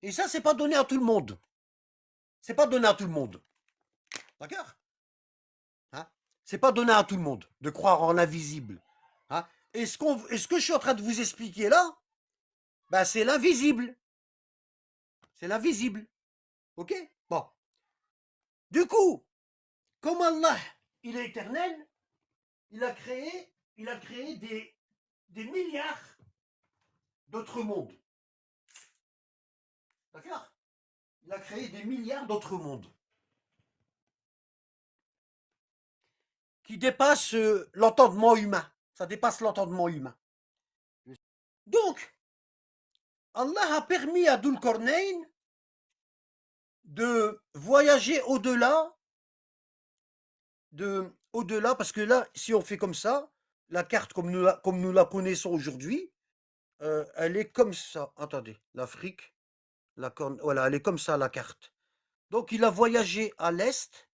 Et ça, c'est pas donné à tout le monde. C'est pas donné à tout le monde. D'accord? Hein? C'est pas donné à tout le monde de croire en l'invisible. Hein? Et ce que je suis en train de vous expliquer là, ben c'est l'invisible. C'est l'invisible. Ok? Bon. Du coup, comme Allah, il est éternel, il a créé des milliards d'autres mondes. D'accord? Il a créé des milliards d'autres mondes qui dépassent l'entendement humain. Ça dépasse l'entendement humain. Donc, Allah a permis à Dhul-Qarnayn de voyager au-delà, parce que là, si on fait comme ça, la carte comme nous la connaissons aujourd'hui, elle est comme ça. Attendez, l'Afrique, la corne, voilà, elle est comme ça la carte. Donc il a voyagé à l'est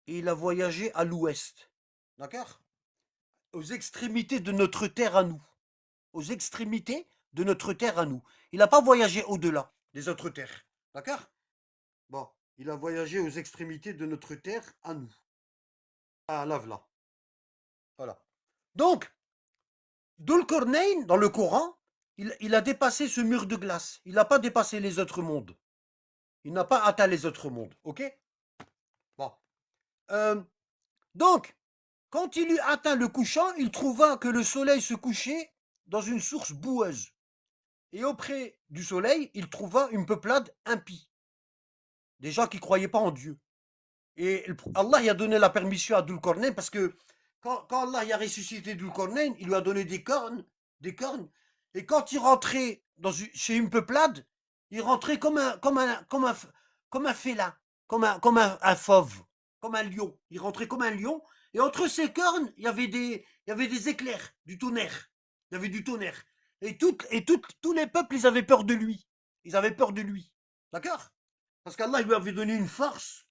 et il a voyagé à l'ouest. D'accord? Aux extrémités de notre terre à nous. Aux extrémités de notre terre à nous. Il n'a pas voyagé au-delà des autres terres. D'accord? Bon, il a voyagé aux extrémités de notre terre à nous. À Lavla. Voilà. Donc, Dhul-Qarnayn, dans le Coran, il a dépassé ce mur de glace. Il n'a pas dépassé les autres mondes. Il n'a pas atteint les autres mondes. Ok? Bon. Donc, Quand il eut atteint le couchant, il trouva que le soleil se couchait dans une source boueuse. Et auprès du soleil, il trouva une peuplade impie, des gens qui ne croyaient pas en Dieu. Et Allah y a donné la permission à Dhul-Qarnayn parce que quand Allah y a ressuscité Dhul-Qarnayn, il lui a donné des cornes, et quand il rentrait chez une peuplade, il rentrait comme un félin, comme un fauve, comme un lion. Il rentrait comme un lion, et entre ses cornes, il y avait des éclairs, du tonnerre. Il y avait du tonnerre. Et tous les peuples, ils avaient peur de lui. Ils avaient peur de lui. D'accord? Parce qu'Allah lui avait donné une force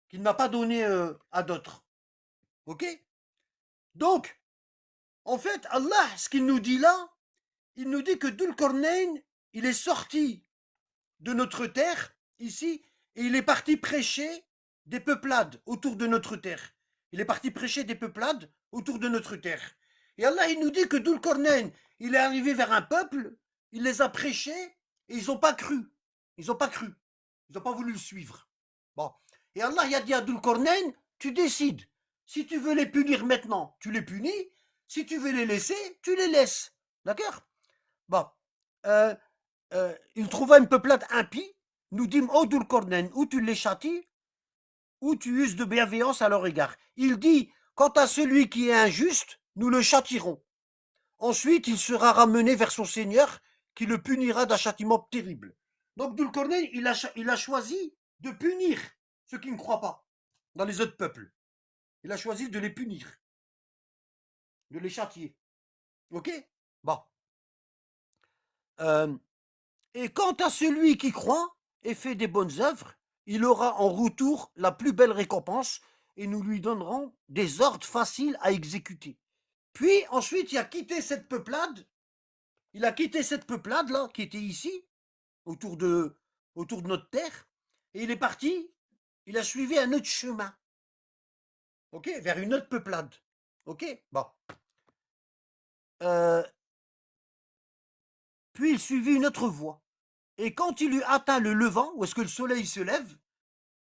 qu'il n'a pas donné à d'autres. Ok? Donc, en fait, Allah, ce qu'il nous dit là, il nous dit que Dhul-Qarnayn, il est sorti de notre terre, ici, et il est parti prêcher des peuplades autour de notre terre. Il est parti prêcher des peuplades autour de notre terre. Et Allah, il nous dit que Dhul-Qarnayn, il est arrivé vers un peuple, il les a prêchés, et ils n'ont pas cru. Ils n'ont pas cru. Ils n'ont pas voulu le suivre. Bon. Et Allah, il a dit à Dhul-Qarnayn, tu décides. Si tu veux les punir maintenant, tu les punis. Si tu veux les laisser, tu les laisses. D'accord? Bon. Il trouva une peuplade impie. Nous dîmes, ô Dhul-Qarnayn, ou tu les châties, ou tu uses de bienveillance à leur égard. Il dit, quant à celui qui est injuste, nous le châtirons. Ensuite, il sera ramené vers son Seigneur, qui le punira d'un châtiment terrible. Donc Dhul-Qarnayn, il a choisi de punir ceux qui ne croient pas dans les autres peuples. Il a choisi de les punir, de les châtier. Ok? Bon. Et quant à celui qui croit et fait des bonnes œuvres, il aura en retour la plus belle récompense et nous lui donnerons des ordres faciles à exécuter. Puis ensuite, il a quitté cette peuplade. Il a quitté cette peuplade là qui était ici, autour de notre terre, et il est parti. Il a suivi un autre chemin. Ok, vers une autre peuplade. Ok, bon. Puis il suivit une autre voie. Et quand il eut atteint le levant, où est-ce que le soleil se lève,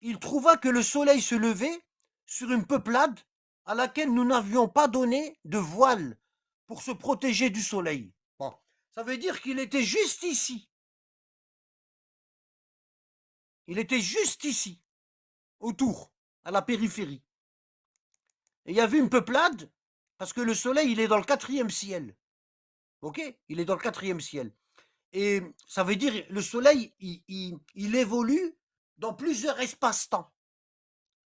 il trouva que le soleil se levait sur une peuplade à laquelle nous n'avions pas donné de voile pour se protéger du soleil. Bon, ça veut dire qu'il était juste ici. Il était juste ici, autour, à la périphérie. Et il y avait une peuplade, parce que le soleil, il est dans le 4e ciel. Ok? Il est dans le 4e ciel. Et ça veut dire le soleil, il évolue dans plusieurs espaces-temps.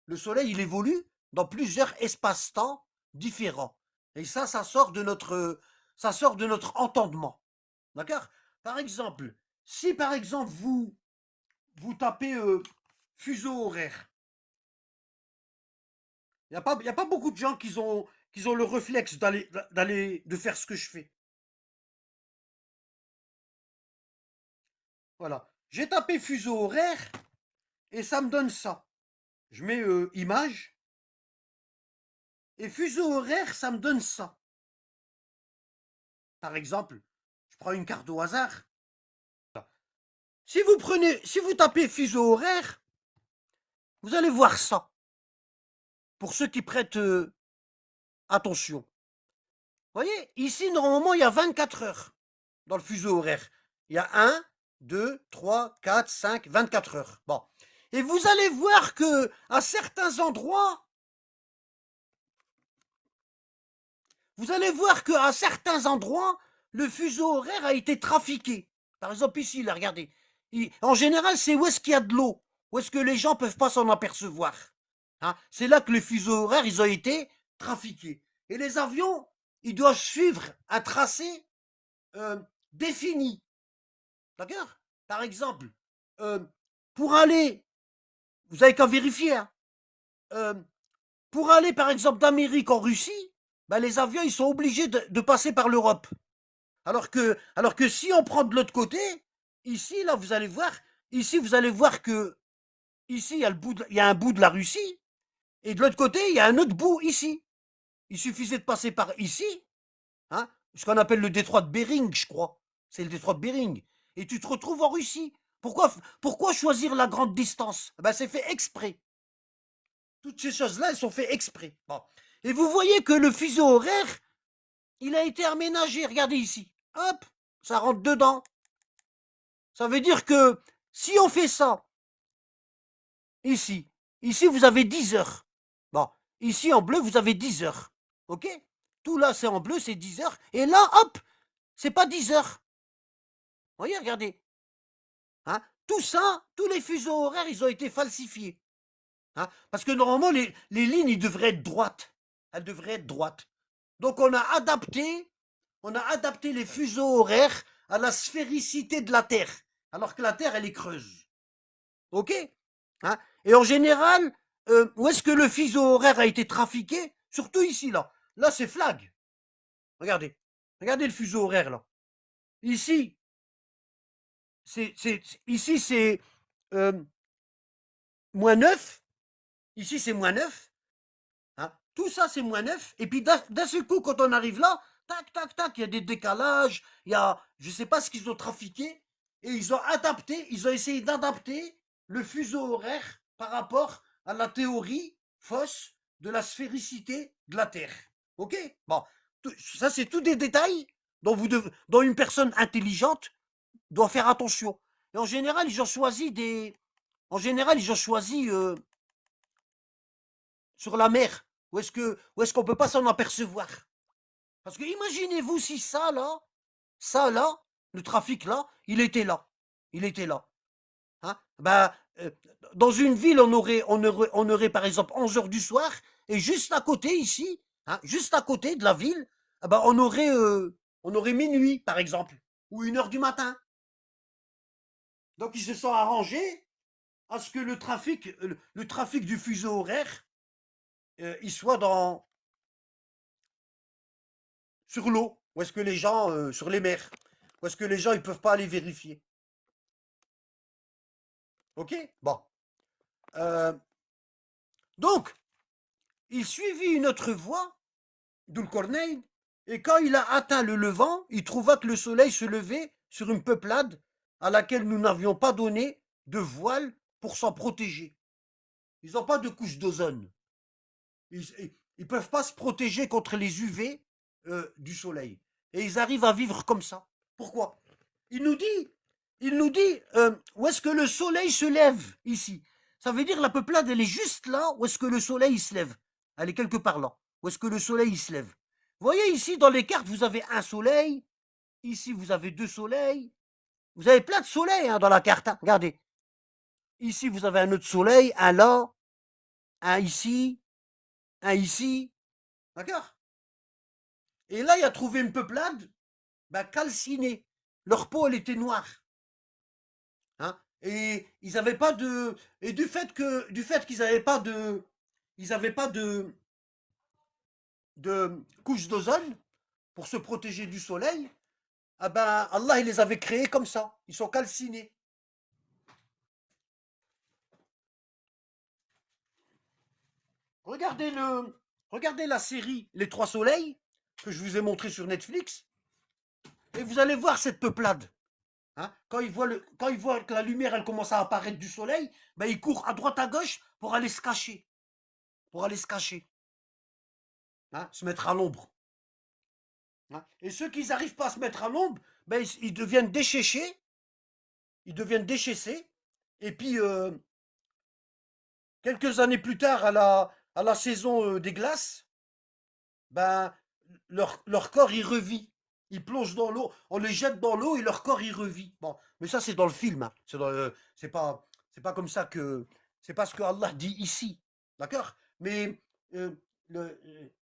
Le soleil, il évolue dans plusieurs espaces-temps différents. Et ça sort de notre entendement. D'accord? Par exemple, si par exemple vous tapez fuseau horaire, il n'y a pas beaucoup de gens qui ont le réflexe de faire ce que je fais. Voilà. J'ai tapé fuseau horaire et ça me donne ça. Je mets image et fuseau horaire, ça me donne ça. Par exemple, je prends une carte au hasard. Si vous tapez fuseau horaire, vous allez voir ça. Pour ceux qui prêtent attention. Vous voyez, ici, normalement, il y a 24 heures dans le fuseau horaire. Il y a 1, 2, 3, 4, 5, 24 heures. Bon. Et vous allez voir que à certains endroits, le fuseau horaire a été trafiqué. Par exemple, ici, là, regardez. En général, c'est où est-ce qu'il y a de l'eau, où est-ce que les gens ne peuvent pas s'en apercevoir. Hein, c'est là que les fuseaux horaires, ils ont été trafiqués. Et les avions, ils doivent suivre un tracé défini. D'accord? Par exemple, pour aller, vous avez qu'à vérifier, hein, pour aller par exemple d'Amérique en Russie, ben, les avions ils sont obligés de passer par l'Europe. Alors que si on prend de l'autre côté, ici là vous allez voir que ici il y a un bout de la Russie et de l'autre côté il y a un autre bout ici. Il suffisait de passer par ici, hein, ce qu'on appelle le détroit de Bering, je crois. C'est le détroit de Bering. Et tu te retrouves en Russie. Pourquoi choisir la grande distance? Ben, c'est fait exprès. Toutes ces choses-là, elles sont faites exprès. Bon. Et vous voyez que le fuseau horaire, il a été aménagé. Regardez ici. Hop, ça rentre dedans. Ça veut dire que si on fait ça, ici, vous avez 10 heures. Bon, ici en bleu, vous avez 10 heures. OK? Tout là, c'est en bleu, c'est 10 heures. Et là, hop, c'est pas 10 heures. Vous voyez, regardez. Hein? Tout ça, tous les fuseaux horaires, ils ont été falsifiés. Hein? Parce que normalement, les lignes, ils devraient être droites. Elles devraient être droites. Donc on a adapté les fuseaux horaires à la sphéricité de la Terre, alors que la Terre, elle est creuse. OK? Hein? Et en général, où est-ce que le fuseau horaire a été trafiqué? Surtout ici, là. Là, c'est flag. Regardez. Regardez le fuseau horaire, là. Ici, ici, c'est moins 9. Ici, c'est moins 9. Hein? Tout ça, c'est moins 9. Et puis, d'un seul coup, quand on arrive là, tac, tac, tac, il y a des décalages, il y a, je ne sais pas ce qu'ils ont trafiqué, et ils ont adapté, ils ont essayé d'adapter le fuseau horaire par rapport à la théorie fausse de la sphéricité de la Terre. Ok? Bon, ça, c'est tous des détails dont une personne intelligente doit faire attention. Et en général, ils ont choisi sur la mer, où est-ce qu'on peut pas s'en apercevoir. Parce que imaginez-vous si ça là, le trafic là, il était là. Il était là. Hein? Ben, dans une ville, on aurait par exemple 11 heures du soir, et juste à côté ici, hein, juste à côté de la ville, ben, on aurait minuit par exemple, ou 1 heure du matin. Donc ils se sont arrangés à ce que le trafic du fuseau horaire, il soit sur l'eau, où est-ce que les gens, sur les mers, où est-ce que les gens ils peuvent pas aller vérifier. Ok? Bon. Donc, il suivit une autre voie, Dulcorneil, et quand il a atteint le levant, il trouva que le soleil se levait sur une peuplade à laquelle nous n'avions pas donné de voile pour s'en protéger. Ils n'ont pas de couche d'ozone. Ils ne peuvent pas se protéger contre les UV du soleil. Et ils arrivent à vivre comme ça. Pourquoi? Il nous dit, où est-ce que le soleil se lève ici. Ça veut dire la peuplade, elle est juste là où est-ce que le soleil se lève. Elle est quelque part là. Où est-ce que le soleil se lève. Vous voyez ici dans les cartes, vous avez un soleil. Ici, vous avez 2 soleils. Vous avez plein de soleils hein, dans la carte. Hein. Regardez. Ici, vous avez un autre soleil, un là, un ici, un ici. D'accord? Et là, il a trouvé une peuplade calcinée. Leur peau, elle était noire. Hein? Et ils n'avaient pas de. Et du fait qu'ils n'avaient pas de. Ils n'avaient pas de couche d'ozone pour se protéger du soleil, ah ben Allah il les avait créés comme ça. Ils sont calcinés. Regardez regardez la série Les Trois Soleils que je vous ai montré sur Netflix et vous allez voir cette peuplade. Hein? Quand ils voient que la lumière elle commence à apparaître du soleil, ben ils courent à droite à gauche pour aller se cacher, hein? Se mettre à l'ombre. Hein? Et ceux qui n'arrivent pas à se mettre à l'ombre, ben ils deviennent déchéchés, et puis quelques années plus tard à la saison des glaces, ben leur corps il revit. Ils plongent dans l'eau, on les jette dans l'eau et leur corps il revit. Bon, mais ça c'est dans le film, hein. C'est pas comme ça que c'est pas ce que Allah dit ici, d'accord? Mais euh,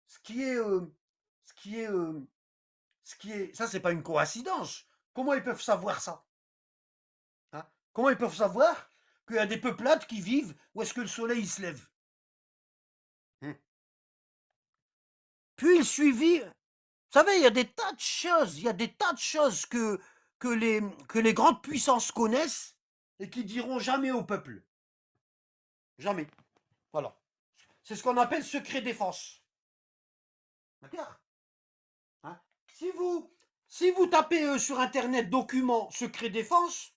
ce qui est ce qui est ça c'est pas une coïncidence. Comment ils peuvent savoir ça? Hein? Comment ils peuvent savoir qu'il y a des peuplades qui vivent où est-ce que le soleil il se lève? Hmm. Puis il suivit. Vous savez, il y a des tas de choses, que les grandes puissances connaissent et qui diront jamais au peuple. Jamais. Voilà. C'est ce qu'on appelle secret défense. D'accord? Hein? Si vous tapez sur Internet document secret défense,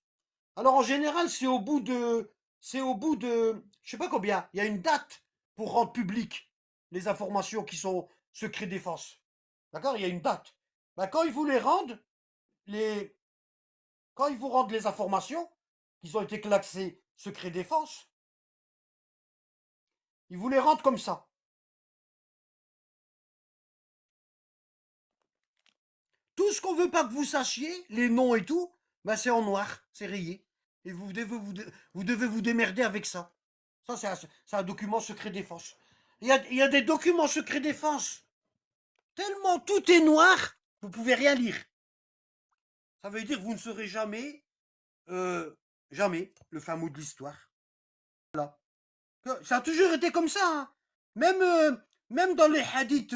alors en général, c'est au bout de, je sais pas combien, il y a une date pour rendre public. les informations qui sont secret défense. D'accord? Il y a une date. Ben, quand ils vous les rendent, les... quand ils vous rendent les informations qui ont été classées secret défense, ils vous les rendent comme ça. Tout ce qu'on veut pas que vous sachiez, les noms et tout, ben c'est en noir, c'est rayé. Et vous devez vous démerder avec ça. Ça, c'est un document secret défense. Il y a des documents secret défense. Tellement tout est noir, vous pouvez rien lire. Ça veut dire que vous ne saurez jamais, jamais, le fin mot de l'histoire. Voilà. Ça a toujours été comme ça, hein. Même, même dans les hadiths,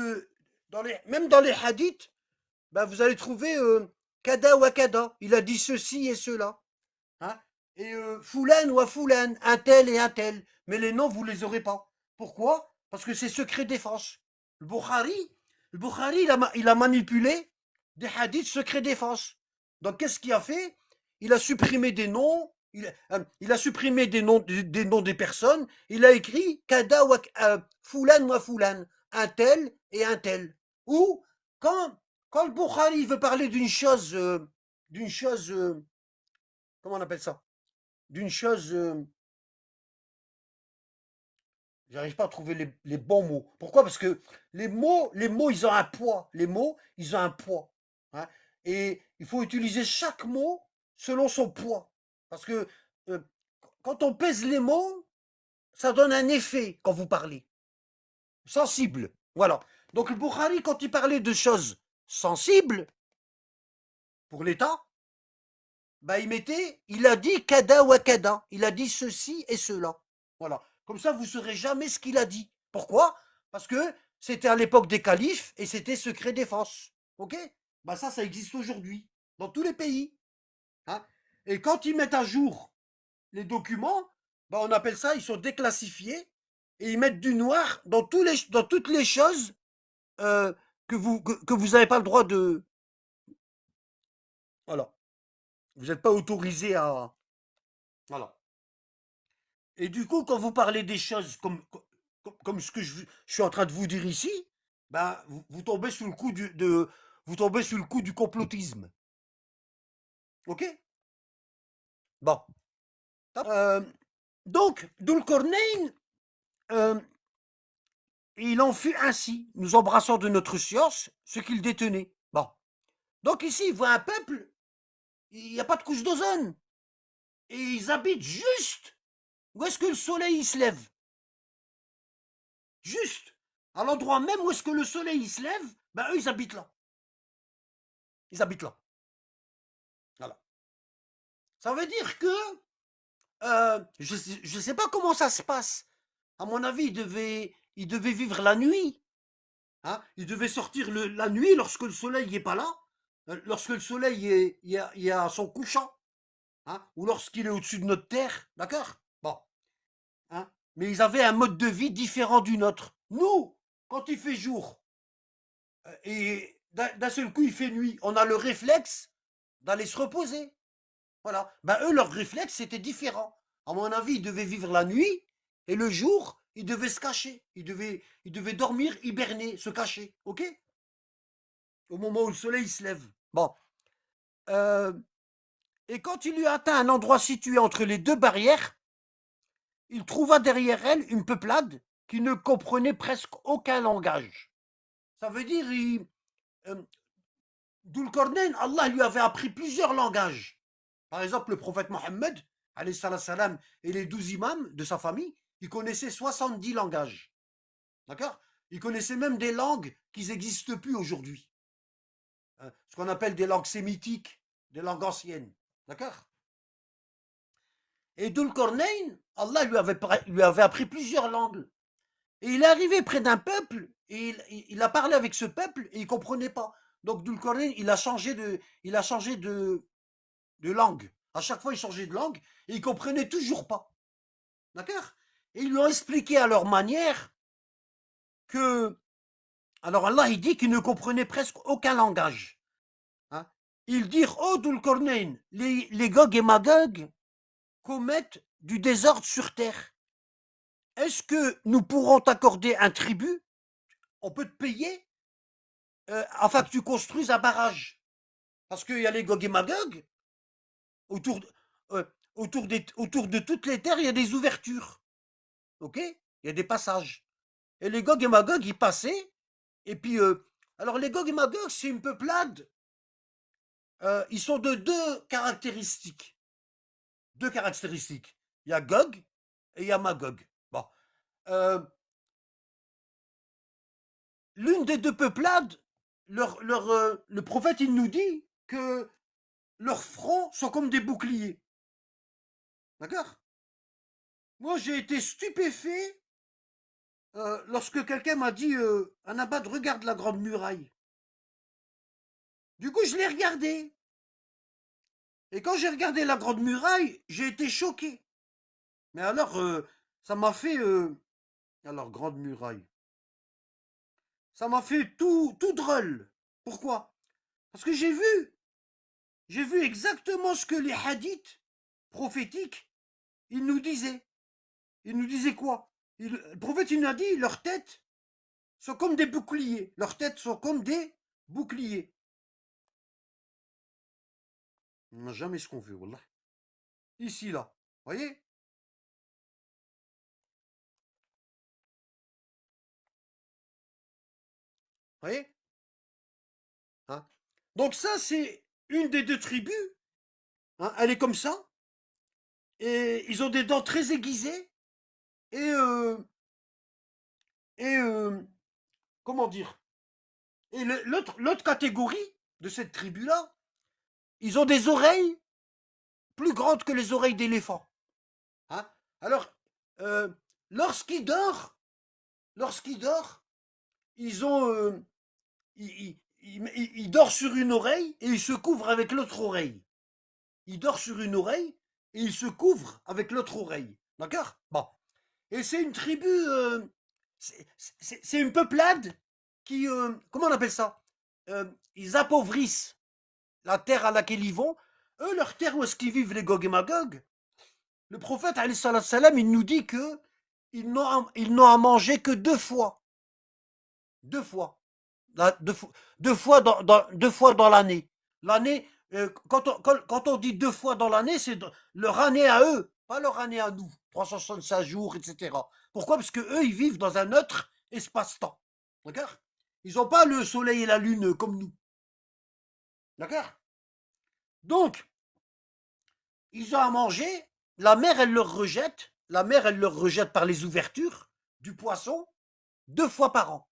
même dans les hadiths, ben vous allez trouver kada wa kada. Il a dit ceci et cela. Hein. Et Foulan ou Foulan, un tel et un tel. Mais les noms, vous les aurez pas. Pourquoi? Parce que c'est secret défense. Le Bukhari, il a manipulé des hadiths secret défense. Donc qu'est-ce qu'il a fait? Il a supprimé des noms. Il a supprimé des noms des personnes. Il a écrit kada wa Foulan ou Foulan, un tel et un tel. Ou quand le Bukhari veut parler d'une chose, comment on appelle ça? D'une chose, j'arrive pas à trouver les bons mots. Pourquoi? Parce que les mots, ils ont un poids. Les mots, ils ont un poids. Hein. Et il faut utiliser chaque mot selon son poids. Parce que euh, quand on pèse les mots, ça donne un effet quand vous parlez. Sensible. Voilà. Donc le Bukhari, quand il parlait de choses sensibles pour l'État, bah, il a dit kada wa kada. Il a dit ceci et cela. Voilà. Comme ça, vous ne saurez jamais ce qu'il a dit. Pourquoi? Parce que c'était à l'époque des califes et c'était secret défense. Ok? Bah ça existe aujourd'hui. Dans tous les pays. Hein. Et quand ils mettent à jour les documents, bah on appelle ça, ils sont déclassifiés et ils mettent du noir dans toutes les choses que vous n'avez pas le droit de. Voilà. Vous n'êtes pas autorisé à. Voilà. Et du coup, quand vous parlez des choses comme ce que je suis en train de vous dire ici, ben, vous tombez sous le coup vous tombez sous le coup du complotisme. Ok? Bon. Euh, donc, Dulcornein, euh, il en fut ainsi, nous embrassant de notre science ce qu'il détenait. Bon. Donc ici, il voit un peuple, il n'y a pas de couche d'ozone. Et ils habitent juste où est-ce que le soleil il se lève. Juste. À l'endroit même où est-ce que le soleil il se lève, ben eux, ils habitent là. Ils habitent là. Voilà. Ça veut dire que je ne sais pas comment ça se passe. À mon avis, il devait vivre la nuit. Hein. Il devait sortir la nuit lorsque le soleil n'est pas là, lorsque le soleil est à son couchant, hein, ou lorsqu'il est au-dessus de notre terre. D'accord? Bon. Hein. Mais ils avaient un mode de vie différent du nôtre. Nous, quand il fait jour et d'un seul coup il fait nuit, on a le réflexe d'aller se reposer. Voilà. Ben, eux, leur réflexe, c'était différent. À mon avis, ils devaient vivre la nuit et le jour, ils devaient se cacher. Ils devaient dormir, hiberner, se cacher. OK? Au moment où le soleil se lève. Bon. Euh, et quand il eut atteint un endroit situé entre les deux barrières, il trouva derrière elle une peuplade qui ne comprenait presque aucun langage. Ça veut dire, Dulcornein, Allah lui avait appris plusieurs langages. Par exemple, le prophète Mohammed, alayhi salam, et les 12 imams de sa famille, ils connaissaient 70 langages. D'accord? Ils connaissaient même des langues qui n'existent plus aujourd'hui. Ce qu'on appelle des langues sémitiques, des langues anciennes. D'accord? Et Dulcornein, Allah lui avait appris plusieurs langues. Et il est arrivé près d'un peuple, et il a parlé avec ce peuple, et il ne comprenait pas. Donc Dulcornein, il a changé de langue. À chaque fois, ils changeaient de langue et ils comprenaient toujours pas. D'accord? Et ils lui ont expliqué à leur manière que. Alors Allah, il dit qu'ils ne comprenaient presque aucun langage. Hein? Ils dirent, oh Dulcornein, les Gog et Magog commettent du désordre sur terre. Est-ce que nous pourrons t'accorder un tribut on peut te payer afin que tu construises un barrage. Parce qu'il y a les Gog et Magog, autour, autour de toutes les terres, il y a des ouvertures. Ok? Il y a des passages. Et les Gog et Magog, ils passaient. Et puis, alors les Gog et Magog, c'est une peuplade. Ils sont de deux caractéristiques. Deux caractéristiques. Il y a Gog et il y a Magog. Bon. L'une des deux peuplades, le prophète, il nous dit que leurs fronts sont comme des boucliers. D'accord? Moi, j'ai été stupéfait lorsque quelqu'un m'a dit Anabad, regarde la grande muraille. Du coup, je l'ai regardé. Et quand j'ai regardé la grande muraille, j'ai été choqué. Mais alors, ça m'a fait. Alors, grande muraille. Ça m'a fait tout drôle. Pourquoi? Parce que j'ai vu exactement ce que les hadiths prophétiques, ils nous disaient. Ils nous disaient quoi? Le prophète, il nous a dit, leurs têtes sont comme des boucliers. Leurs têtes sont comme des boucliers. On n'a jamais ce qu'on veut, wallah. Ici, là. Voyez? Voyez? Hein? Donc ça, c'est une des deux tribus. Hein, elle est comme ça. Et ils ont des dents très aiguisées. Et, et comment dire? Et l'autre catégorie de cette tribu-là, ils ont des oreilles plus grandes que les oreilles d'éléphant. Hein? Alors, euh, lorsqu'ils dorment, lorsqu'ils dorment, ils ont, il dort sur une oreille et il se couvre avec l'autre oreille. Il dort sur une oreille et il se couvre avec l'autre oreille. D'accord? Bon. Et c'est une tribu, c'est une peuplade qui, comment on appelle ça? Ils appauvrissent la terre à laquelle ils vont. Eux, leur terre où est-ce qu'ils vivent, les Gog et Magog, le prophète, alayhi salam, il nous dit que ils n'ont à manger que 2 fois. 2 fois. Deux fois deux fois dans l'année. L'année, quand on dit 2 fois dans l'année, c'est leur année à eux, pas leur année à nous. 365 jours, etc. Pourquoi? Parce que eux, ils vivent dans un autre espace-temps. D'accord? Ils n'ont pas le soleil et la lune comme nous. D'accord? Donc, ils ont à manger. La mer, elle leur rejette. La mer, elle leur rejette par les ouvertures du poisson 2 fois par an.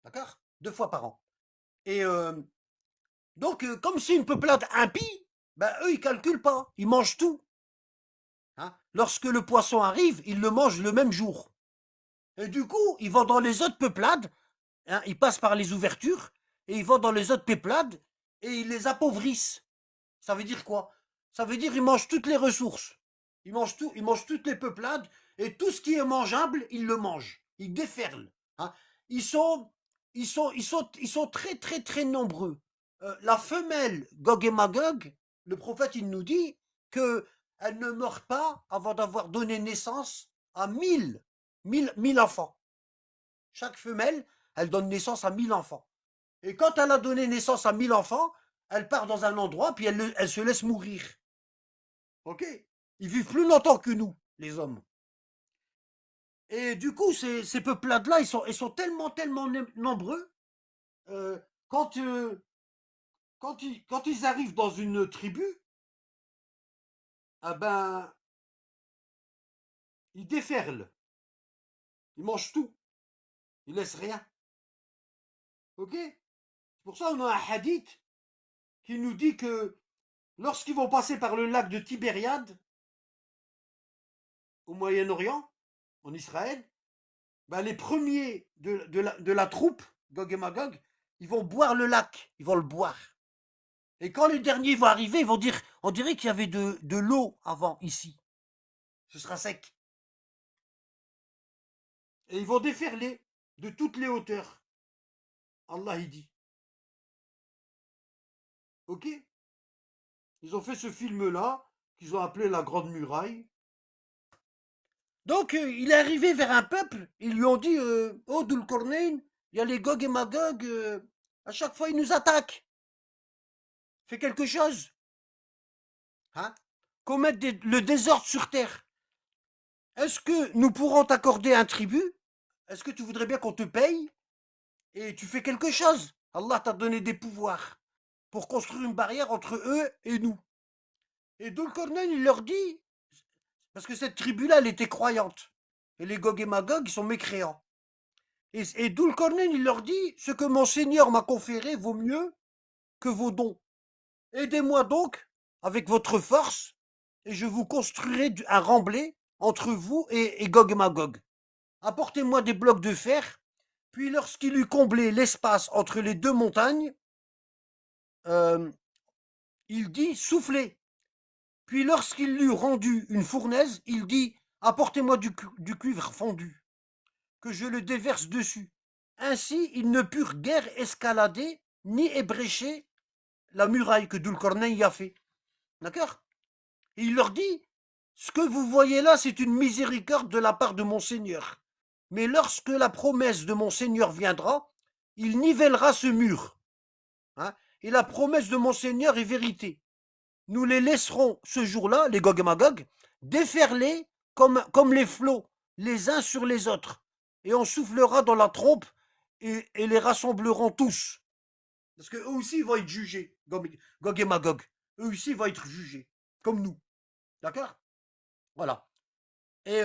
D'accord? 2 fois par an. Et donc, comme c'est une peuplade impie, ben, eux, ils calculent pas. Ils mangent tout. Hein? Lorsque le poisson arrive, ils le mangent le même jour. Et du coup, ils vont dans les autres peuplades. Hein, ils passent par les ouvertures. Et ils vont dans les autres peuplades. Et ils les appauvrissent. Ça veut dire quoi? Ça veut dire qu'ils mangent toutes les ressources. Ils mangent tout, ils mangent toutes les peuplades. Et tout ce qui est mangeable, ils le mangent. Ils déferlent. Hein? Ils sont, ils sont très, très, très nombreux. La femelle Gog et Magog, le prophète, il nous dit que elle ne meurt pas avant d'avoir donné naissance à 1000 enfants. Chaque femelle, elle donne naissance à 1000 enfants. Et quand elle a donné naissance à 1000 enfants, elle part dans un endroit, puis elle se laisse mourir. Ok? Ils vivent plus longtemps que nous, les hommes. Et du coup, ces peuplades-là, ils sont tellement, tellement nombreux. euh, quand, quand ils arrivent dans une tribu, ah ben, ils déferlent. Ils mangent tout. Ils laissent rien. Ok? C'est pour ça qu'on a un hadith qui nous dit que lorsqu'ils vont passer par le lac de Tibériade, au Moyen-Orient, en Israël, ben les premiers de la troupe, Gog et Magog, ils vont boire le lac. Ils vont le boire. Et quand les derniers vont arriver, ils vont dire, on dirait qu'il y avait de l'eau avant ici. Ce sera sec. Et ils vont déferler de toutes les hauteurs. Allah il dit. Ok? Ils ont fait ce film-là, qu'ils ont appelé La Grande Muraille. Donc, il est arrivé vers un peuple, ils lui ont dit, oh Dul Kornain, il y a les Gog et Magog, à chaque fois ils nous attaquent. Fais quelque chose. Hein? Commettre le désordre sur terre. Est-ce que nous pourrons t'accorder un tribut? Est-ce que tu voudrais bien qu'on te paye? Et tu fais quelque chose. Allah t'a donné des pouvoirs pour construire une barrière entre eux et nous. Et Dhul-Qarnayn, il leur dit, parce que cette tribu-là, elle était croyante. Et les Gog et Magog, ils sont mécréants. Et Dhul-Qarnayn, il leur dit, ce que mon Seigneur m'a conféré vaut mieux que vos dons. Aidez-moi donc avec votre force, et je vous construirai un remblai entre vous et Gog et Magog. Apportez-moi des blocs de fer, puis lorsqu'il eut comblé l'espace entre les deux montagnes, il dit soufflez. Puis lorsqu'il eut rendu une fournaise, il dit apportez-moi du cuivre fondu, que je le déverse dessus. Ainsi, ils ne purent guère escalader ni ébrécher la muraille que Dhul-Qarnayn y a fait. D'accord? Et il leur dit ce que vous voyez là, c'est une miséricorde de la part de mon Seigneur. Mais lorsque la promesse de mon Seigneur viendra, il nivellera ce mur. Hein? Et la promesse de mon Seigneur est vérité. Nous les laisserons ce jour-là, les Gog et Magog, déferler comme les flots, les uns sur les autres. Et on soufflera dans la trompe et les rassemblerons tous. Parce qu'eux aussi, ils vont être jugés, Gog et Magog. Eux aussi, ils vont être jugés, comme nous. D'accord? Voilà. Et,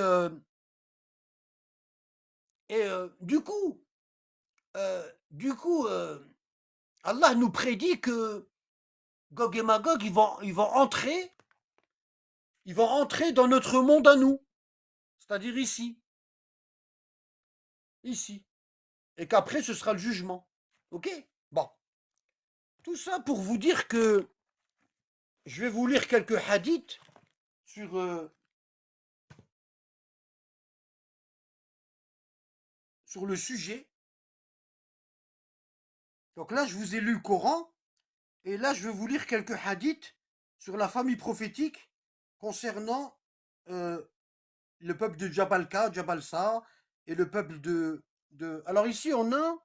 du coup, Allah nous prédit que Gog et Magog, ils vont entrer dans notre monde à nous, c'est-à-dire ici. Ici. Et qu'après, ce sera le jugement. Ok? Bon. Tout ça pour vous dire que je vais vous lire quelques hadiths sur le sujet. Donc là, je vous ai lu le Coran. Et là, je vais vous lire quelques hadiths sur la famille prophétique concernant le peuple de Jabalka, Jabalsa et le peuple de... Alors ici, on a...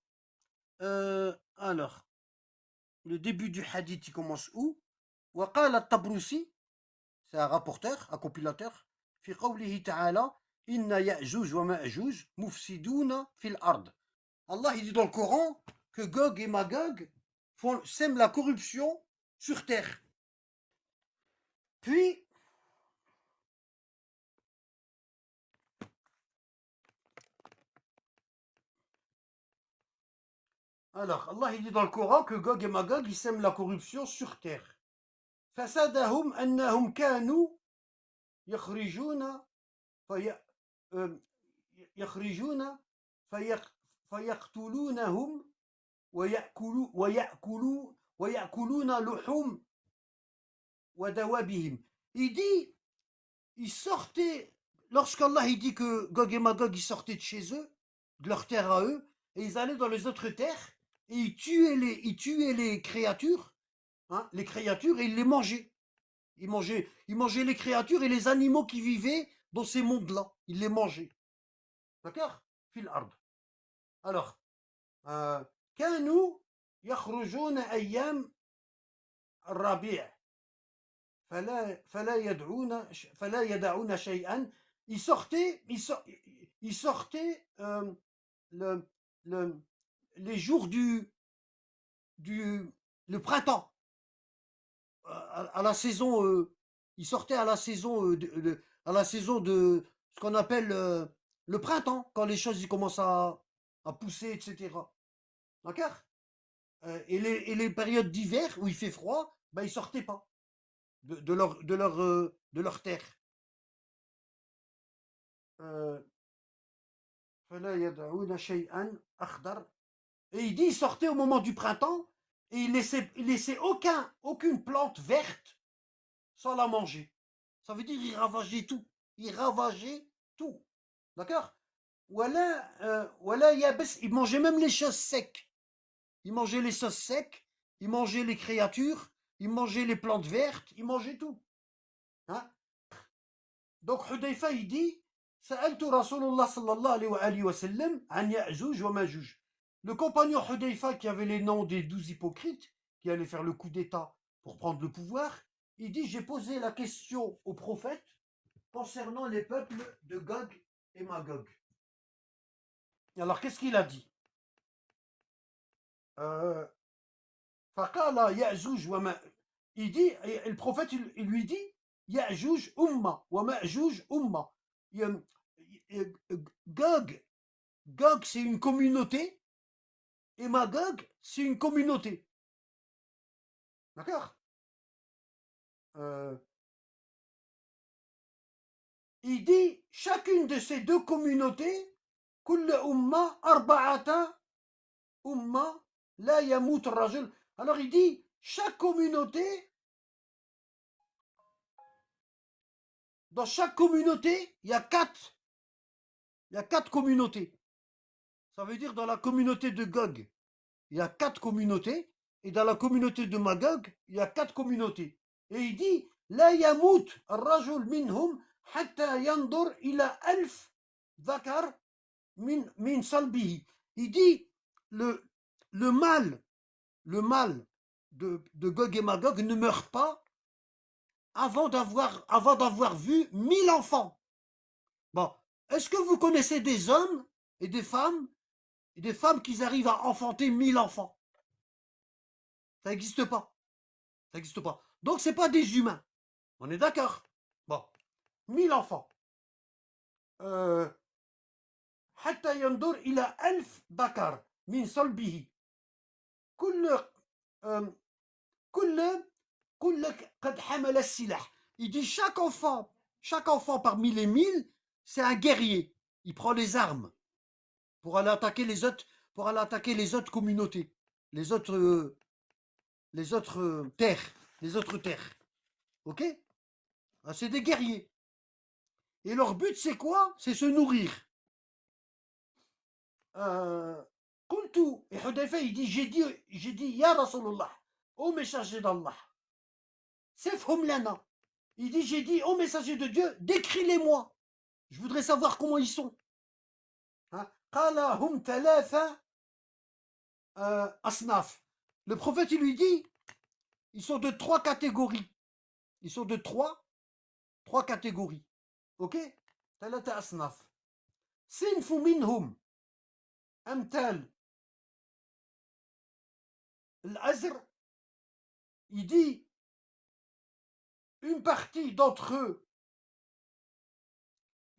alors, le début du hadith, il commence où? وقال الطبرسي, c'est un rapporteur, un compilateur, في قوله تعالى إن يأجوج ومأجوج مفسدون في الأرض. Allah, il dit dans le Coran que Gog et Magog sèment la corruption sur terre. Puis, alors, Allah il dit dans le Coran que Gog et Magog ils sèment la corruption sur terre. فسادهم أنهم كانوا يخرجون يخرجون فيقتلونهم ويأكلون لحوم ودوابهم. Il dit, ils sortaient, lorsqu'Allah il dit que Gog et Magog ils sortaient de chez eux, de leur terre à eux, et ils allaient dans les autres terres, et ils tuaient les créatures, hein, les créatures, et ils les mangeaient. Ils mangeaient les créatures et les animaux qui vivaient dans ces mondes-là. Ils les mangeaient. D'accord? Fil ard. Alors, كانوا يخرجون أيام الربيع فلا يدعون شيئا. Ils sortaient les jours le printemps, à la saison, ils sortaient à la saison, à la saison de ce qu'on appelle le printemps, quand les choses ils commencent à pousser, etc. D'accord? Et les périodes d'hiver où il fait froid, ben, ils sortaient pas de leur terre. Et il dit, il sortait au moment du printemps et il laissait aucune plante verte sans la manger. Ça veut dire il ravageait tout. Il ravageait tout. D'accord? Voilà, il mangeait même les choses secs. Il mangeait les choses secs, il mangeait les créatures, il mangeait les plantes vertes, il mangeait tout. Hein? Donc Hudayfa il dit سألت رسول الله صلى الله عليه وآله وسلم عن يأجوج وماجوج. le compagnon Hudayfa qui avait les noms des 12 hypocrites, qui allaient faire le coup d'État pour prendre le pouvoir, il dit, j'ai posé la question au prophète concernant les peuples de Gog et Magog. Alors, qu'est-ce qu'il a dit? Faqala Ya'juj wa Ma. Il dit, et le prophète, il lui dit, Ya'juj umma wa Ma'juj umma. Gog, Gog c'est une communauté, et Magog c'est une communauté. D'accord? Il dit, chacune de ces deux communautés, kull umma arba'ata umma la yamut rajul. Alors il dit, chaque communauté, dans chaque communauté, il y a quatre communautés. Ça veut dire dans la communauté de Gog, il y a quatre communautés, et dans la communauté de Magog, il y a quatre communautés. Et il dit, la yamut rajul minhum hatta yandur ila alf dhakar min salbihi. Il dit, le mal de Gog et Magog ne meurt pas avant d'avoir vu 1000 enfants. Bon, est-ce que vous connaissez des hommes et des femmes qui arrivent à enfanter 1000 enfants? Ça n'existe pas. Ça n'existe pas. Donc c'est pas des humains. On est d'accord? Bon, 1000 enfants. حتى ينظر إلى 1000 ذكر من صلبه كل قد حمل السلاح. Il dit chaque enfant parmi les 1000, c'est un guerrier. Il prend les armes pour aller attaquer les autres communautés, les autres terres. Ok? C'est des guerriers. Et leur but, c'est quoi? C'est se nourrir. Kuntu, et Hudayfa, il dit, j'ai dit, Ya Rasulullah, ô messager d'Allah, Sefhum lana. Il dit, j'ai dit, ô messager de Dieu, décris-les-moi. Je voudrais savoir comment ils sont. Qala hum thalatha asnaf. Le prophète, il lui dit, ils sont de 3 catégories. Ils sont de 3 catégories. Ok? Thalatha asnaf. Sinfu minhum amtal al-azr. Il dit, une partie d'entre eux,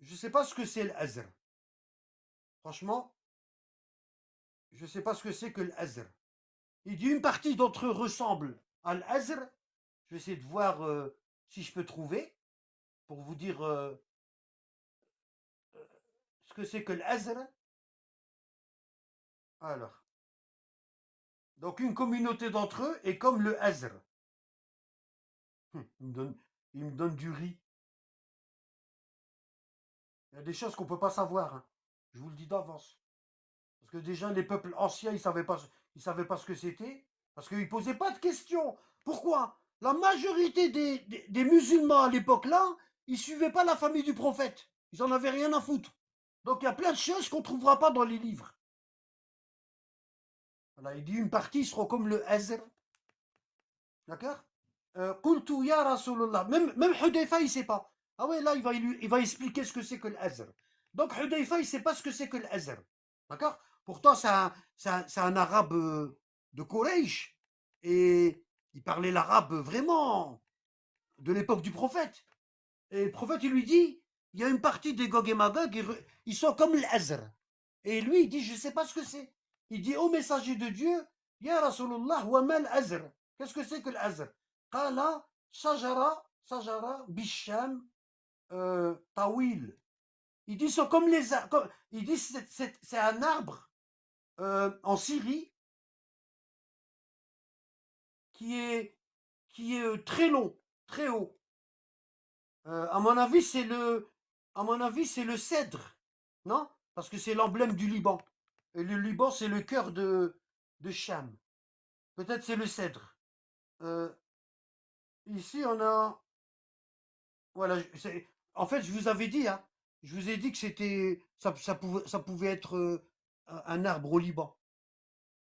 je ne sais pas ce que c'est l'azr. Franchement, je ne sais pas ce que c'est que l'azr. Il dit, une partie d'entre eux ressemble à l'azr. Je vais essayer de voir si je peux trouver pour vous dire ce que c'est que l'azr. Alors, donc une communauté d'entre eux est comme le azr. Il me donne du riz. Il y a des choses qu'on ne peut pas savoir, hein. Je vous le dis d'avance. Parce que déjà, les peuples anciens, ils ne savaient pas ce que c'était. Parce qu'ils ne posaient pas de questions. Pourquoi? La majorité des musulmans à l'époque-là, ils ne suivaient pas la famille du prophète. Ils n'en avaient rien à foutre. Donc il y a plein de choses qu'on ne trouvera pas dans les livres. Voilà, il dit une partie seront comme le Azr. D'accord? Qultu ya Rasulullah. Même Hudayfa, il ne sait pas. Ah ouais, là, il va expliquer ce que c'est que l'Azr. Donc Hudayfa, il ne sait pas ce que c'est que l'Azr. D'accord? Pourtant, c'est un arabe de Quraysh. Et il parlait l'arabe vraiment de l'époque du prophète. Et le prophète, il lui dit, il y a une partie des Gog et Magog, ils sont comme l'Azr. Et lui, il dit, je ne sais pas ce que c'est. Il dit, ô messager de Dieu, Ya Rasulullah, wa mal Azr. Qu'est-ce que c'est que l'Azr? Qala, Shajara, Bisham, Tawil. Il dit, sont comme les. Il dit, c'est un arbre en Syrie qui est très long, très haut. À mon avis, c'est le cèdre, non? Parce que c'est l'emblème du Liban. Et le Liban, c'est le cœur de Cham. Peut-être c'est le cèdre. Ici, on a. Voilà. En fait, je vous avais dit, hein, je vous ai dit que c'était. Ça pouvait être un arbre au Liban.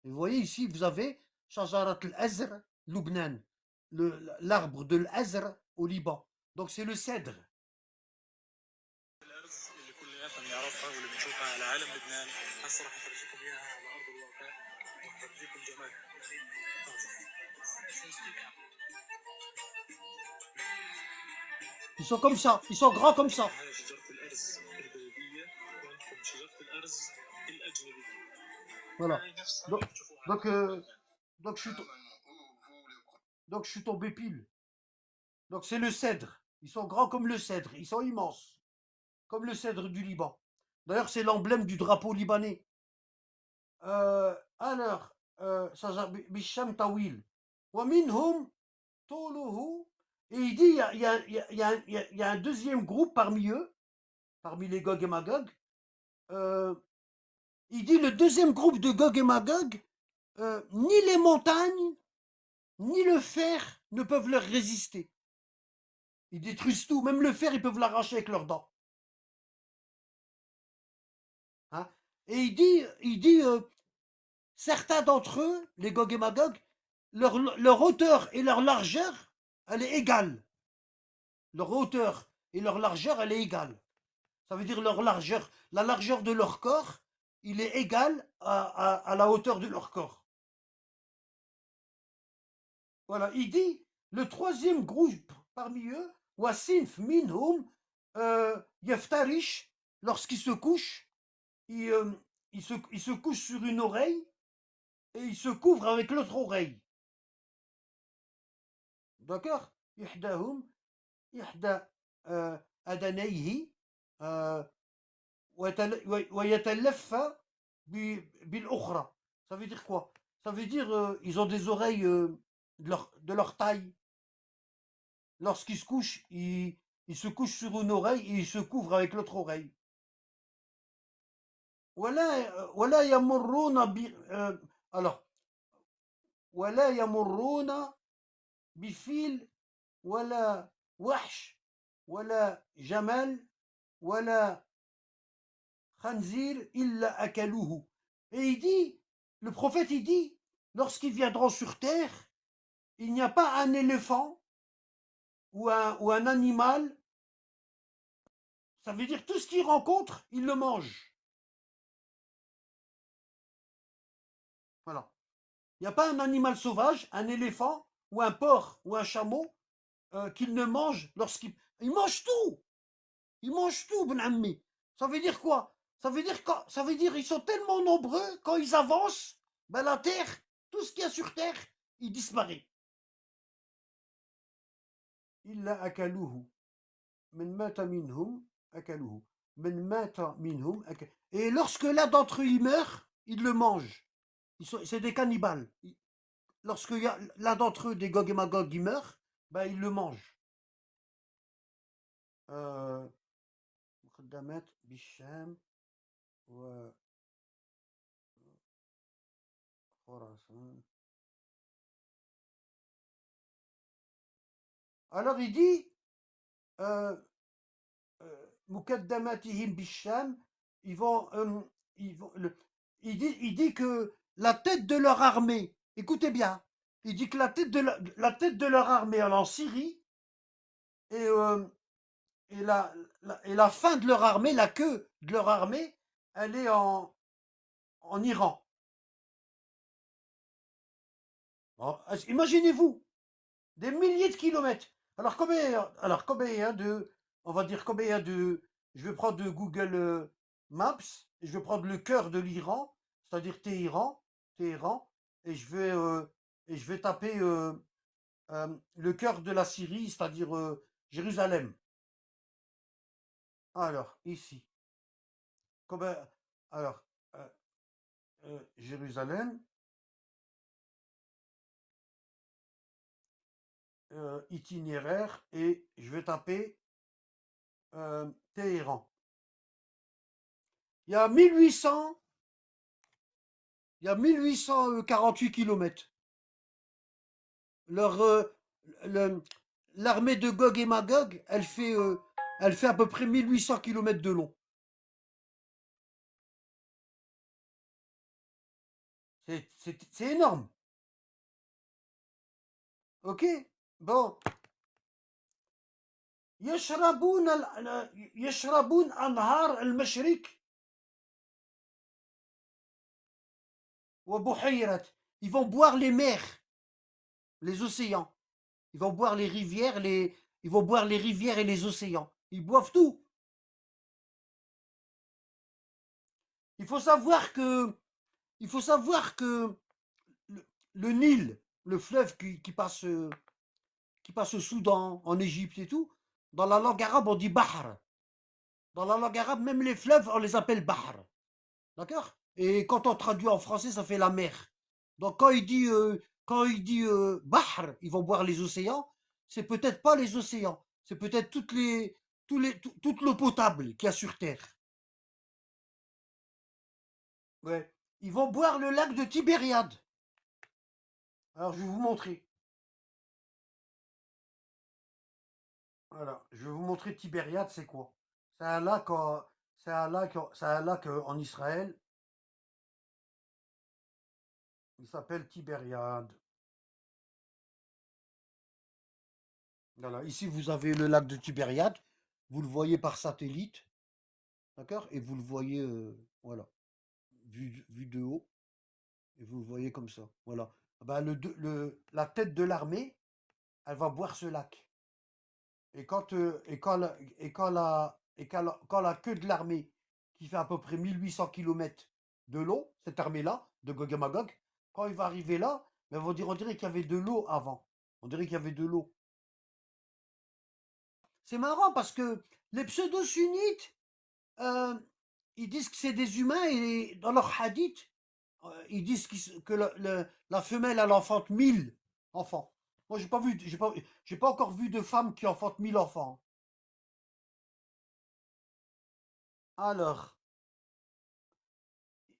Et vous voyez ici, vous avez Shajarat al-Azr, Lubnan, l'arbre de l'Azr au Liban. Donc c'est le cèdre. Ils sont comme ça, ils sont grands comme ça. Voilà. Donc, donc, donc je suis tombé pile. Donc c'est le cèdre. Ils sont grands comme le cèdre. Ils sont immenses. Comme le cèdre du Liban. D'ailleurs, c'est l'emblème du drapeau libanais. Alors, Bisham Tawil. Wa minhum tuluhu. Et il dit, il y a un deuxième groupe parmi eux, parmi les Gog et Magog. Il dit le deuxième groupe de Gog et Magog, ni les montagnes, ni le fer ne peuvent leur résister. Ils détruisent tout, même le fer, ils peuvent l'arracher avec leurs dents. Hein. Et il dit certains d'entre eux, les Gog et Magog, leur hauteur et leur largeur, elle est égale. Leur hauteur et leur largeur, elle est égale. Ça veut dire leur largeur, la largeur de leur corps, il est égal à la hauteur de leur corps. Voilà, il dit, le troisième groupe parmi eux, Wasinf minhum, Yaftarish, lorsqu'il se couche, il se couche sur une oreille et il se couvre avec l'autre oreille. D'accord? Ihdahum, ihda adanayhi, ويتلفى بالأخرى. Ça veut dire quoi? Ça veut dire ils ont des oreilles de leur taille. Lorsqu'ils se couchent, ils se couchent sur une oreille et ils se couvrent avec l'autre oreille. ولا يمرون alors ولا يمرون بفيل ولا وحش ولا جمل ولا خنزير إلا أكلوه. Et il dit, le prophète il dit, lorsqu'ils viendront sur terre, il n'y a pas un éléphant ou un animal, ça veut dire tout ce qu'ils rencontrent, ils le mangent. Voilà. Il n'y a pas un animal sauvage, un éléphant ou un porc ou un chameau qu'ils ne mangent lorsqu'ils... Ils mangent tout. Ils mangent tout, ben ammi. Ça veut dire quoi? Ça veut dire ils sont tellement nombreux, quand ils avancent, ben la terre, tout ce qu'il y a sur terre, il disparaît. Illa akaluhu. Men mata minhum akaluhu. Men mata minhum akaluhu. Et lorsque l'un d'entre eux il meurt, ils le mangent. C'est des cannibales. Lorsque l'un d'entre eux, des Gog et Magog, il meurt, ben ils le mangent. مقدمات بالشام وخراسان. Alors il dit مقدماتهم بالشام, ils vont il dit que la tête de leur armée, écoutez bien, il dit que la tête de leur armée elle est en Syrie et la fin de leur armée, la queue de leur armée, elle est en Iran. Bon, imaginez-vous, des milliers de kilomètres. Alors combien de, on va dire combien de, je vais prendre de Google Maps, et je vais prendre le cœur de l'Iran, c'est-à-dire Téhéran, et je vais taper le cœur de la Syrie, c'est-à-dire Jérusalem. Alors, ici. Alors, Jérusalem, itinéraire, et je vais taper Téhéran. Il y a 1848 kilomètres. L'armée de Gog et Magog, elle fait à peu près 1800 kilomètres de long. C'est énorme. Ok? Bon. يشربون أنهار المشرق وبحيرة. Ils vont boire les mers, les océans. Ils vont boire les rivières, ils vont boire les rivières et les océans. Ils boivent tout. Il faut savoir que, il faut savoir que le Nil, le fleuve qui passe au Soudan, en Égypte et tout, dans la langue arabe, on dit Bahr. Dans la langue arabe, même les fleuves, on les appelle Bahr. D'accord? Et quand on traduit en français, ça fait la mer. Donc quand il dit Bahr, ils vont boire les océans, c'est peut-être pas les océans, c'est peut-être toute l'eau potable qu'il y a sur Terre. Ouais. Ils vont boire le lac de Tibériade. Alors je vais vous montrer. Voilà, je vais vous montrer Tibériade, c'est quoi? C'est un lac en Israël. Il s'appelle Tibériade. Voilà, ici vous avez le lac de Tibériade. Vous le voyez par satellite, d'accord? Et vous le voyez, voilà, vu de haut. Et vous le voyez comme ça. Voilà. Ah ben, la tête de l'armée, elle va boire ce lac. Et quand la queue de l'armée, qui fait à peu près 1800 kilomètres de long, cette armée-là, de Gog et Magog, quand il va arriver là, ben, on dirait qu'il y avait de l'eau avant. On dirait qu'il y avait de l'eau. C'est marrant parce que les pseudo-sunnites, euh, ils disent que c'est des humains et dans leur hadith, ils disent que la femelle, elle enfante 1000 enfants. Moi, j'ai pas encore vu de femme qui enfante 1000 enfants. Alors,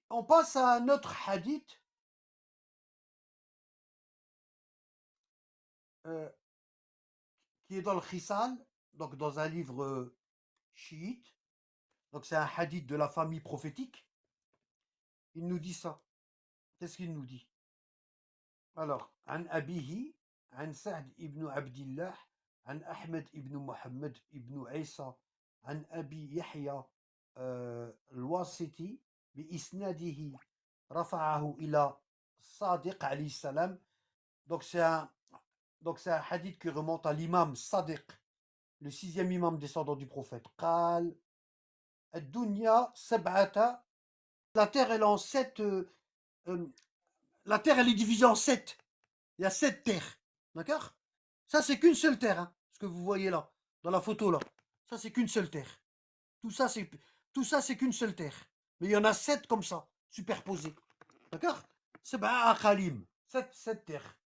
on passe à un autre hadith euh, qui est dans le Khisal, donc dans un livre chiite. Donc c'est un hadith de la famille prophétique. Il nous dit ça. Qu'est-ce qu'il nous dit? Alors, عن أبيه عن سعد ibn Abdillah عن أحمد ibn Muhammad ibn Isa عن أبي يحيى الواسطي بإسناده رفعه إلى الصادق عليه السلام. Donc c'est un hadith qui remonte à l'imam Sadiq, le sixième imam descendant du prophète. قال الدنيا سبعة. La terre elle est en sept. La terre elle est divisée en sept. Il y a 7 terres. D'accord? Ça, c'est qu'une seule terre, hein, ce que vous voyez là, dans la photo là. Ça, c'est qu'une seule terre. Tout ça, c'est tout ça, c'est qu'une seule terre. Mais il y en a 7 comme ça, superposées. D'accord? C'est bah Khalim. 7 terres.